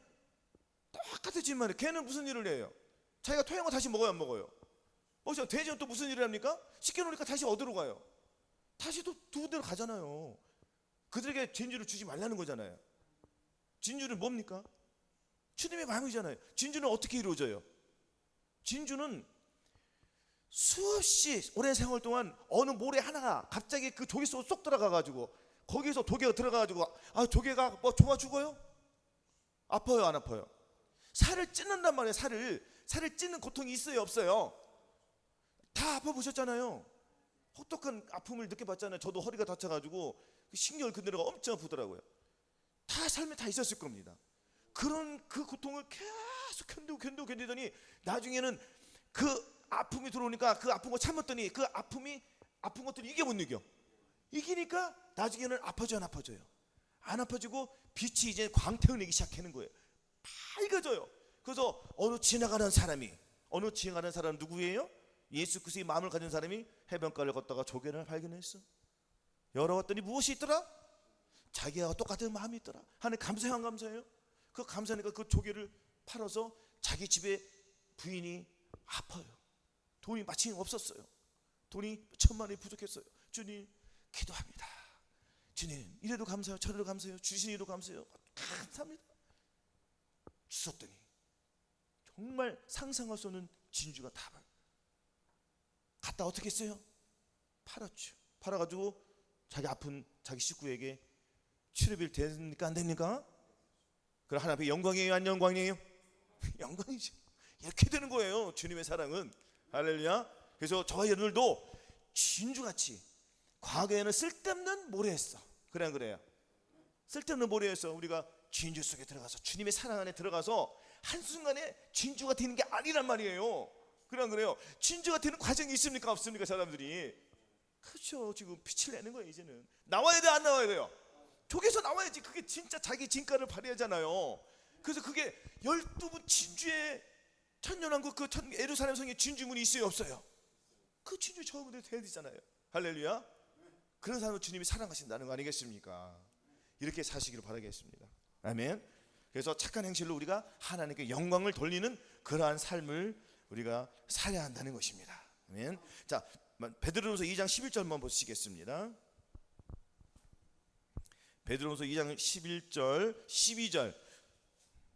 똑같지만 개는 무슨 일을 해요? 자기가 토한 거 다시 먹어요, 안 먹어요? 돼지는 또 무슨 일을 합니까? 시켜놓으니까 다시 어디로 가요? 다시 또 두 데로 가잖아요. 그들에게 진주를 주지 말라는 거잖아요. 진주는 뭡니까? 주님의 마음이잖아요. 진주는 어떻게 이루어져요? 진주는 수없이 오랜 생활 동안 어느 모래 하나가 갑자기 그 조개 속으로 쏙 들어가가지고 거기서 조개가 들어가가지고 조개가 뭐 좋아 죽어요? 아파요, 안 아파요? 살을 찢는단 말이에요. 살을 찢는 고통이 있어요, 없어요? 다 아파 보셨잖아요. 혹독한 아픔을 느껴봤잖아요. 저도 허리가 다쳐가지고 신경을 건드려가 엄청 아프더라고요. 다 삶에 다 있었을 겁니다. 그런 그 고통을 계속 견디더니 나중에는 그 아픔이 들어오니까 그 아픈 거 참았더니 그 아픈 것들이 이게 못 이기니까 나중에는 아파져요. 안 아파지고 빛이 이제 광택을 내기 시작하는 거예요. 밝아져요. 그래서 어느 지나가는 사람 누구예요? 예수 그리스도의 마음을 가진 사람이 해변가를 걷다가 조개를 발견했어. 열어봤더니 무엇이 있더라? 자기와 똑같은 마음이 있더라. 하나님 감사해요. 그 감사하니까 그 조개를 팔아서 자기 집에 부인이 아파요. 돈이 마침 없었어요. 돈이 1,000만 원이 부족했어요. 주님 기도합니다. 주님 이래도 감사해요, 저래도 감사해요, 주시니도 감사해요. 감사합니다. 주셨더니 정말 상상할 수 없는 진주가 다 갖다 어떻게 했어요? 팔았죠. 팔아가지고 자기 아픈 자기 식구에게 치료비를 됩니까 안 됩니까? 그럼 하나님 앞에 영광이에요 안 영광이에요? 영광이죠. 이렇게 되는 거예요. 주님의 사랑은. 할렐루야. 그래서 저와 여러분들도 진주같이 과거에는 쓸데없는 모래였어. 그래요. 쓸데없는 모래였어. 우리가 진주 속에 들어가서 주님의 사랑 안에 들어가서 한순간에 진주가 되는 게 아니란 말이에요. 그래요. 진주가 되는 과정이 있습니까 없습니까 사람들이? 그렇죠. 지금 빛을 내는 거예요. 이제는 나와야 돼 안 나와야 돼요? 조개에서 나와야지. 그게 진짜 자기 진가를 발휘하잖아요. 그래서 그게 12분 진주의 천년왕국 그 예루살렘 성에 진주문이 있어요 없어요? 그 진주 처음부터 돼야 되잖아요. 할렐루야. 그런 사람을 주님이 사랑하신다는 거 아니겠습니까? 이렇게 사시기를 바라겠습니다. 아멘. 그래서 착한 행실로 우리가 하나님께 영광을 돌리는 그러한 삶을 우리가 살아야 한다는 것입니다. 아멘. 자, 베드로전서 2장 11절 한번 보시겠습니다. 베드로전서 2장 11절 12절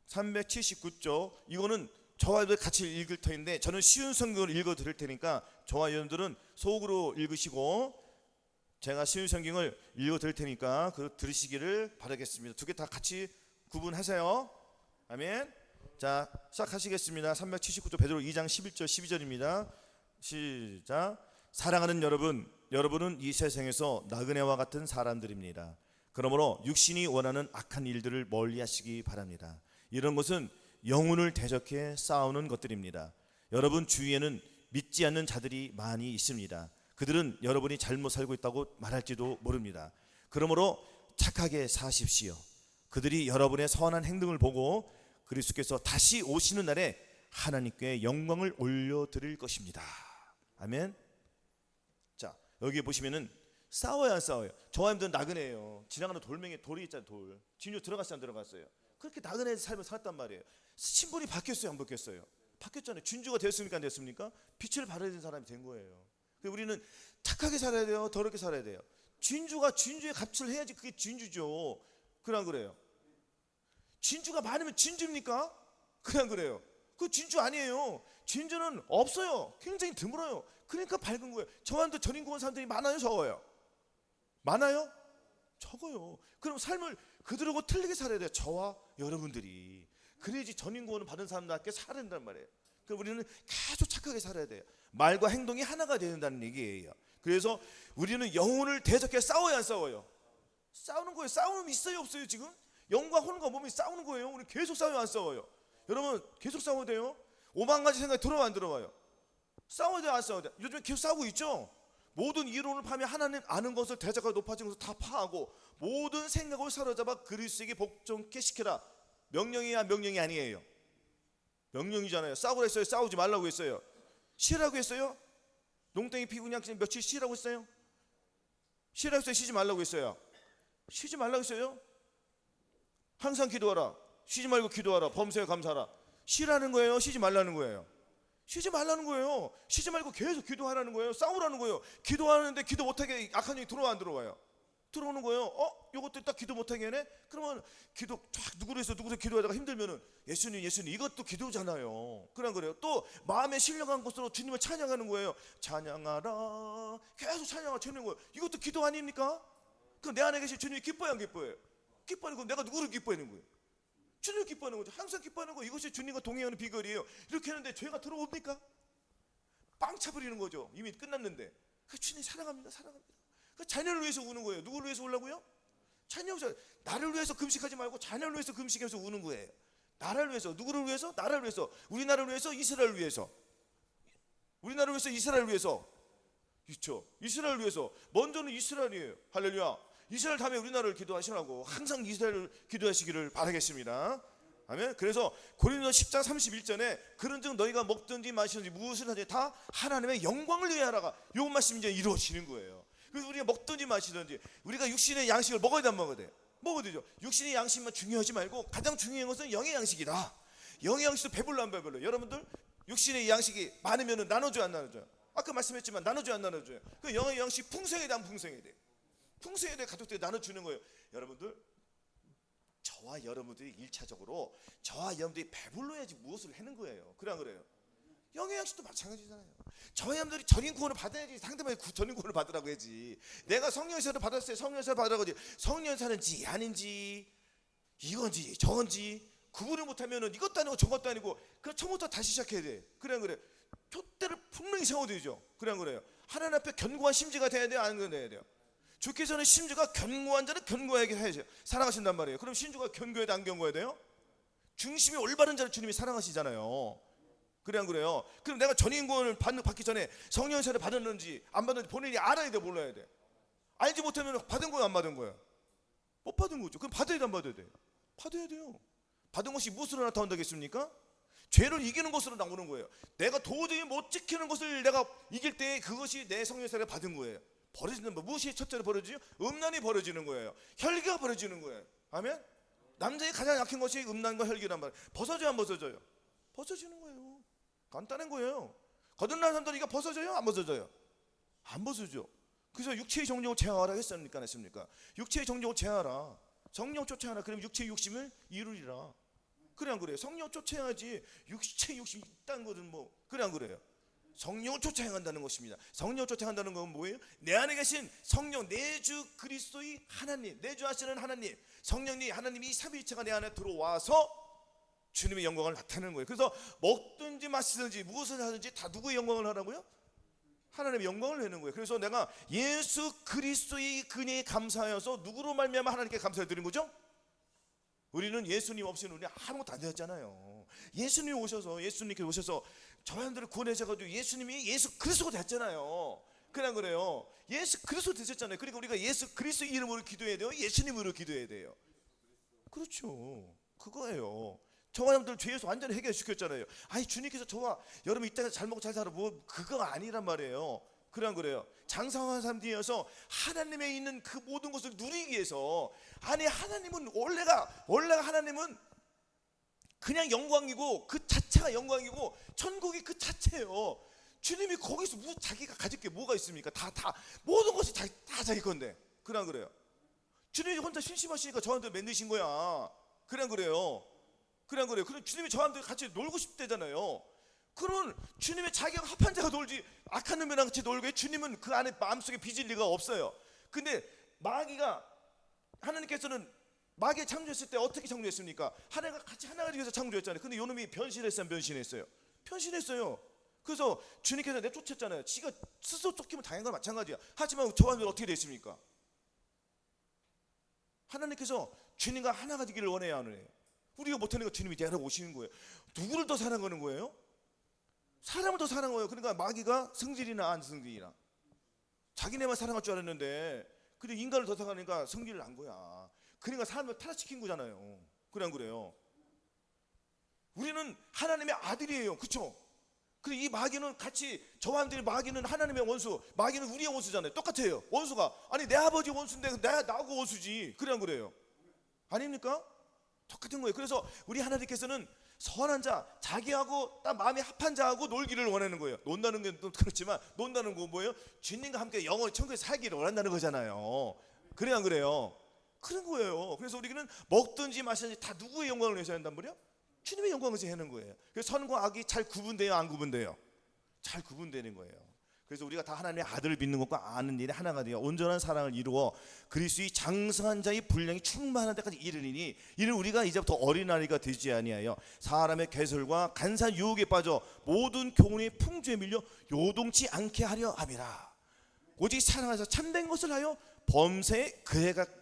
379쪽. 이거는 저와 여러분 같이 읽을 터인데 저는 쉬운 성경을 읽어 드릴 테니까 저와 여러분들은 속으로 읽으시고 제가 쉬운 성경을 읽어 드릴 테니까 그 들으시기를 바라겠습니다. 두 개 다 같이 구분하세요. 아멘. 자, 시작하시겠습니다. 379쪽 베드로 2장 11절 12절입니다. 시작. 사랑하는 여러분은 이 세상에서 나그네와 같은 사람들입니다. 그러므로 육신이 원하는 악한 일들을 멀리하시기 바랍니다. 이런 것은 영혼을 대적해 싸우는 것들입니다. 여러분 주위에는 믿지 않는 자들이 많이 있습니다. 그들은 여러분이 잘못 살고 있다고 말할지도 모릅니다. 그러므로 착하게 사십시오. 그들이 여러분의 선한 행동을 보고 그리스도께서 다시 오시는 날에 하나님께 영광을 올려드릴 것입니다. 아멘. 자, 여기 보시면은 싸워야 안 싸워요? 저와 여러분들은 나그네예요. 지나가는 돌멩이 돌이 있잖아요. 돌. 진주 들어갔어요 안 들어갔어요? 그렇게 나그네의 삶을 살았단 말이에요. 신분이 바뀌었어요 안 바뀌었어요? 바뀌었잖아요. 진주가 되었습니까 안 되었습니까? 빛을 발해야 되는 사람이 된 거예요. 우리는 착하게 살아야 돼요 더럽게 살아야 돼요? 진주가 진주의 값을 해야지 그게 진주죠. 그래요? 진주가 많으면 진주입니까? 그래요? 그 진주 아니에요. 진주는 없어요. 굉장히 드물어요. 그러니까 밝은 거예요. 저한테 전인공원 사람들이 많아요 적어요? 많아요? 적어요. 그럼 삶을 그들하고 틀리게 살아야 돼요. 저와 여러분들이. 그래야지 전인공원을 받은 사람들께 살아야 된단 말이에요. 그럼 우리는 계속 착하게 살아야 돼요. 말과 행동이 하나가 되야 된다는 얘기예요. 그래서 우리는 영혼을 대적해 싸워야 안 싸워요? 싸우는 거예요. 싸우면 있어요 없어요 지금? 영과 혼과 몸이 싸우는 거예요. 우리 계속 싸워요 안 싸워요? 여러분 계속 싸워야 돼요. 5만 가지 생각이 들어와 안 들어와요? 싸워야 돼요 안 싸워야 돼요? 요즘에 계속 싸우고 있죠. 모든 이론을 파면 하나님 아는 것을 대적하고 높아지는 것을 다 파하고 모든 생각을 사로잡아 그리스도에게 복종케 시켜라. 명령이야 명령이 아니에요? 명령이잖아요. 싸우라 했어요? 싸우지 말라고 했어요? 쉬라고 했어요? 농땡이 피고 그냥 며칠 쉬라고 했어요? 쉬라고 했어요? 쉬지 말라고 했어요? 쉬지 말라고 했어요? 항상 기도하라. 쉬지 말고 기도하라. 범사에 감사하라. 쉬라는 거예요? 쉬지 말라는 거예요? 쉬지 말라는 거예요. 쉬지 말고 계속 기도하라는 거예요. 싸우라는 거예요. 기도하는데 기도 못하게 악한 영이 들어와 안 들어와요? 들어오는 거예요. 요것도 딱 기도 못하게 하네? 그러면 기도 쫙 누구로 해서 기도하다가 힘들면은 예수님 이것도 기도잖아요. 그래요. 또 마음에 신령한 것으로 주님을 찬양하는 거예요. 찬양하라. 계속 찬양하는 거예요. 이것도 기도 아닙니까? 그럼 내 안에 계신 주님이 기뻐요 안 기뻐요? 기뻐하는 거 내가 누구를 기뻐하는 거예요? 주님을 기뻐하는 거죠. 항상 기뻐하는 거. 이것이 주님과 동행하는 비결이에요. 이렇게 하는데 죄가 들어옵니까? 빵 차버리는 거죠. 이미 끝났는데. 그 주님 사랑합니다. 그 자녀를 위해서 우는 거예요. 누구를 위해서 울라고요? 자녀를 위해서. 나를 위해서 금식하지 말고 자녀를 위해서 금식해서 우는 거예요. 나라를 위해서. 누구를 위해서? 나라를 위해서. 우리나라를 위해서, 이스라엘을 위해서. 우리나라를 위해서, 이스라엘을 위해서. 그렇죠. 이스라엘을 위해서. 먼저는 이스라엘이에요. 할렐루야. 이스라엘 다음에 우리나라를 기도하시라고. 항상 이스라엘을 기도하시기를 바라겠습니다. 아멘. 그래서 고린도 10장 31절에 그런즉 너희가 먹든지 마시든지 무엇을 하든지 다 하나님의 영광을 위해 하라가 요 말씀이 이제 이루어지는 거예요. 그래서 우리가 먹든지 마시든지 우리가 육신의 양식을 먹어야 돼, 안 먹어야 돼? 먹어야 되죠. 육신의 양식만 중요하지 말고 가장 중요한 것은 영의 양식이다. 영의 양식도 배불러 안 배불러? 여러분들 육신의 양식이 많으면 나눠줘요, 안 나눠줘요? 아까 말씀했지만 나눠줘요, 안 나눠줘요? 그 영의 양식 풍성해야 돼, 안 풍성해야 돼? 풍성해야 돼. 가족들이 나눠주는 거예요. 여러분들, 저와 여러분들이 1차적으로 저와 여러분들이 배불러야지 무엇을 하는 거예요. 그래 안 그래요? 영의 양식도 마찬가지잖아요. 저와 여러분들이 전인 구원을 받아야지 상대방이 전인 구원을 받으라고 해야지. 내가 성령사를 받았어요. 성령사를 받으라고 하지. 성령사는지 아닌지 이건지 저건지 구분을 못하면 이것도 아니고 저것도 아니고 그럼 처음부터 다시 시작해야 돼. 그래 안 그래? 촛대를 분명히 세워야 되죠. 그래 안 그래요? 하나님 앞에 견고한 심지가 돼야 돼요, 안 돼야 돼요? 주께서는 심지가 견고한 자는 견고하게 해야죠. 사랑하신단 말이에요. 그럼 심지가 견고해야 돼, 안 견고해야 돼요? 중심이 올바른 자를 주님이 사랑하시잖아요. 그래 안 그래요? 그럼 내가 전인구원을 받기 전에 성령세를 받았는지 안 받았는지 본인이 알아야 돼, 몰라야 돼? 알지 못하면 받은 거예요, 안 받은 거예요? 못 받은 거죠. 그럼 받아야 돼, 안 받아야 돼? 받아야 돼요. 받은 것이 무엇으로 나타난다겠습니까? 죄를 이기는 것으로 나오는 거예요. 내가 도저히 못 지키는 것을 내가 이길 때 그것이 내 성령세를 받은 거예요. 벌어지는 뭐 무엇이 첫째로 벌어지죠? 음란이 벌어지는 거예요. 혈기가 벌어지는 거예요. 아멘? 남자의 가장 약한 것이 음란과 혈기란 말이에요. 벗어져요, 안 벗어져요? 벗어지는 거예요. 간단한 거예요. 거듭난 사람들은 이거 벗어져요, 안 벗어져요? 안 벗어져. 그래서 육체의 정욕을 제하라 했습니까, 안 했습니까? 육체의 정욕을 제하라. 성령 쫓아하라. 그럼 육체의 욕심을 이루리라. 그래 안 그래요? 성령 쫓아야지. 육체의 욕심이 있다는 것은 뭐 그래 안 그래요? 성령을 쫓아 행한다는 것입니다. 성령을 쫓아 행한다는 건 뭐예요? 내 안에 계신 성령, 내주 그리스도의 하나님, 내주하시는 하나님, 성령님, 하나님이 삼위일체가 내 안에 들어와서 주님의 영광을 나타내는 거예요. 그래서 먹든지 마시든지 무엇을 하든지 다 누구의 영광을 하라고요? 하나님의 영광을 내는 거예요. 그래서 내가 예수 그리스도의 그녀에 감사하여서 누구로 말미암아 하나님께 감사를 드린 거죠? 우리는 예수님 없이는 우리 아무것도 안 되었잖아요. 예수님이 오셔서, 예수님께 오셔서 저희들을 구원하셔가지고 예수님이 예수 그리스도가 됐잖아요. 그래 안 그래요? 예수 그리스도 되셨잖아요. 그러니까 우리가 예수 그리스도 이름으로 기도해야 돼요? 예수님으로 기도해야 돼요? 그렇죠. 그거예요. 저와 여러분들 죄에서 완전히 해결시켰잖아요. 아니 주님께서 저와 여러분 이 땅에서 잘 먹고 잘 살아 뭐 그거 아니란 말이에요. 그래 안 그래요? 장성한 사람들이어서 하나님에 있는 그 모든 것을 누리기 위해서, 아니 하나님은 원래가 하나님은 그냥 영광이고 그 자체가 영광이고 천국이 그 자체예요. 주님이 거기서 자기가 가질 게 뭐가 있습니까? 다 모든 것이 다 자기 건데. 그래 안 그래요? 주님이 혼자 심심하시니까 저한테 만드신 거야. 그래 안 그래요? 그래 안 그래요? 그럼 주님이 저한테 같이 놀고 싶대잖아요. 그런 주님의 자기가 합한 자가 놀지 악한 놈이랑 같이 놀고, 주님은 그 안에 마음속에 빚을 리가 없어요. 근데 마귀가, 하나님께서는 마귀 창조했을 때 어떻게 창조했습니까? 하나가 같이 하나가 되어서 창조했잖아요. 근데 요놈이 변신했어요, 변신했어요? 변신했어요. 그래서 주님께서 내쫓았잖아요. 지가 스스로 쫓기면 당연한 건 마찬가지야. 하지만 저와 어떻게 됐습니까? 하나님께서 주님과 하나가 되기를 원해야 하는 거예요. 우리가 못하는 거 주님이 대하러 오시는 거예요. 누구를 더 사랑하는 거예요? 사람을 더 사랑한 거예요. 그러니까 마귀가 성질이나 안 성질이나 자기네만 사랑할 줄 알았는데, 근데 인간을 더 사랑하니까 성질을 난 거야. 그러니까 사람을 타락시킨 거잖아요. 그래 안 그래요? 우리는 하나님의 아들이에요. 그렇죠? 근데 이 마귀는 같이, 저와 함께 마귀는 하나님의 원수, 마귀는 우리의 원수잖아요. 똑같아요. 원수가, 아니 내 아버지 원수인데 나하고 원수지. 그래 안 그래요? 아닙니까? 똑같은 거예요. 그래서 우리 하나님께서는 선한 자, 자기하고 딱 마음이 합한 자하고 놀기를 원하는 거예요. 논다는 게 또 그렇지만, 논다는 거 뭐예요? 주님과 함께 영원히 천국에 살기를 원한다는 거잖아요. 그래 안 그래요? 그런 거예요. 그래서 우리는 먹든지 마시든지 다 누구의 영광을 위해서 한단 말이에요? 주님의 영광을 위해서 하는 거예요. 그래서 선과 악이 잘 구분돼요, 안 구분돼요? 잘 구분되는 거예요. 그래서 우리가 다 하나님의 아들을 믿는 것과 아는 일이 하나가 되어 온전한 사랑을 이루어 그리스도의 장성한 자의 분량이 충만한 데까지 이르리니, 이는 우리가 이제부터 어린아이가 되지 아니하여 사람의 괴설과 간사한 유혹에 빠져 모든 교훈의 풍조에 밀려 요동치 않게 하려 함이라. 오직 사랑하여서 참된 것을 하여 범사에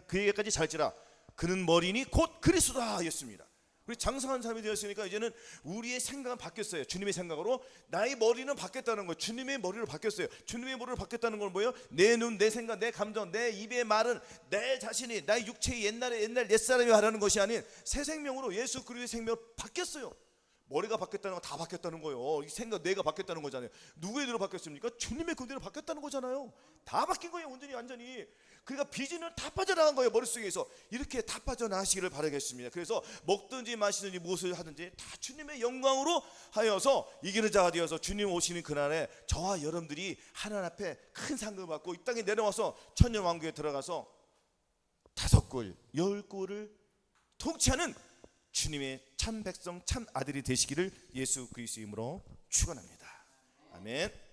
그에게까지 잘지라. 그는 머리니 곧 그리스도다 하였습니다. 우리 장성한 삶이 되었으니까 이제는 우리의 생각은 바뀌었어요. 주님의 생각으로 나의 머리는 바뀌었다는 거예요. 주님의 머리로 바뀌었어요. 주님의 머리로 바뀌었다는 건 뭐예요? 내 눈, 내 생각, 내 감정, 내 입의 말은 내 자신이 나의 육체의 옛날 옛사람이 하라는 것이 아닌 새 생명으로 예수 그리스도의 생명으로 바뀌었어요. 머리가 바뀌었다는 건 다 바뀌었다는 거예요. 이 생각, 뇌가 바뀌었다는 거잖아요. 누구의 뇌로 바뀌었습니까? 주님의 그 뇌로 바뀌었다는 거잖아요. 다 바뀐 거예요. 완전히. 그러니까 비진은 다 빠져나간 거예요. 머릿속에서. 이렇게 다 빠져나가시기를 바라겠습니다. 그래서 먹든지 마시든지 무엇을 하든지 다 주님의 영광으로 하여서 이기는 자가 되어서 주님 오시는 그날에 저와 여러분들이 하나님 앞에 큰 상급을 받고 이 땅에 내려와서 천년왕국에 들어가서 5꿀 10꿀을 통치하는 주님의 참 백성 참 아들이 되시기를 예수 그리스도의 이름으로 축원합니다. 아멘.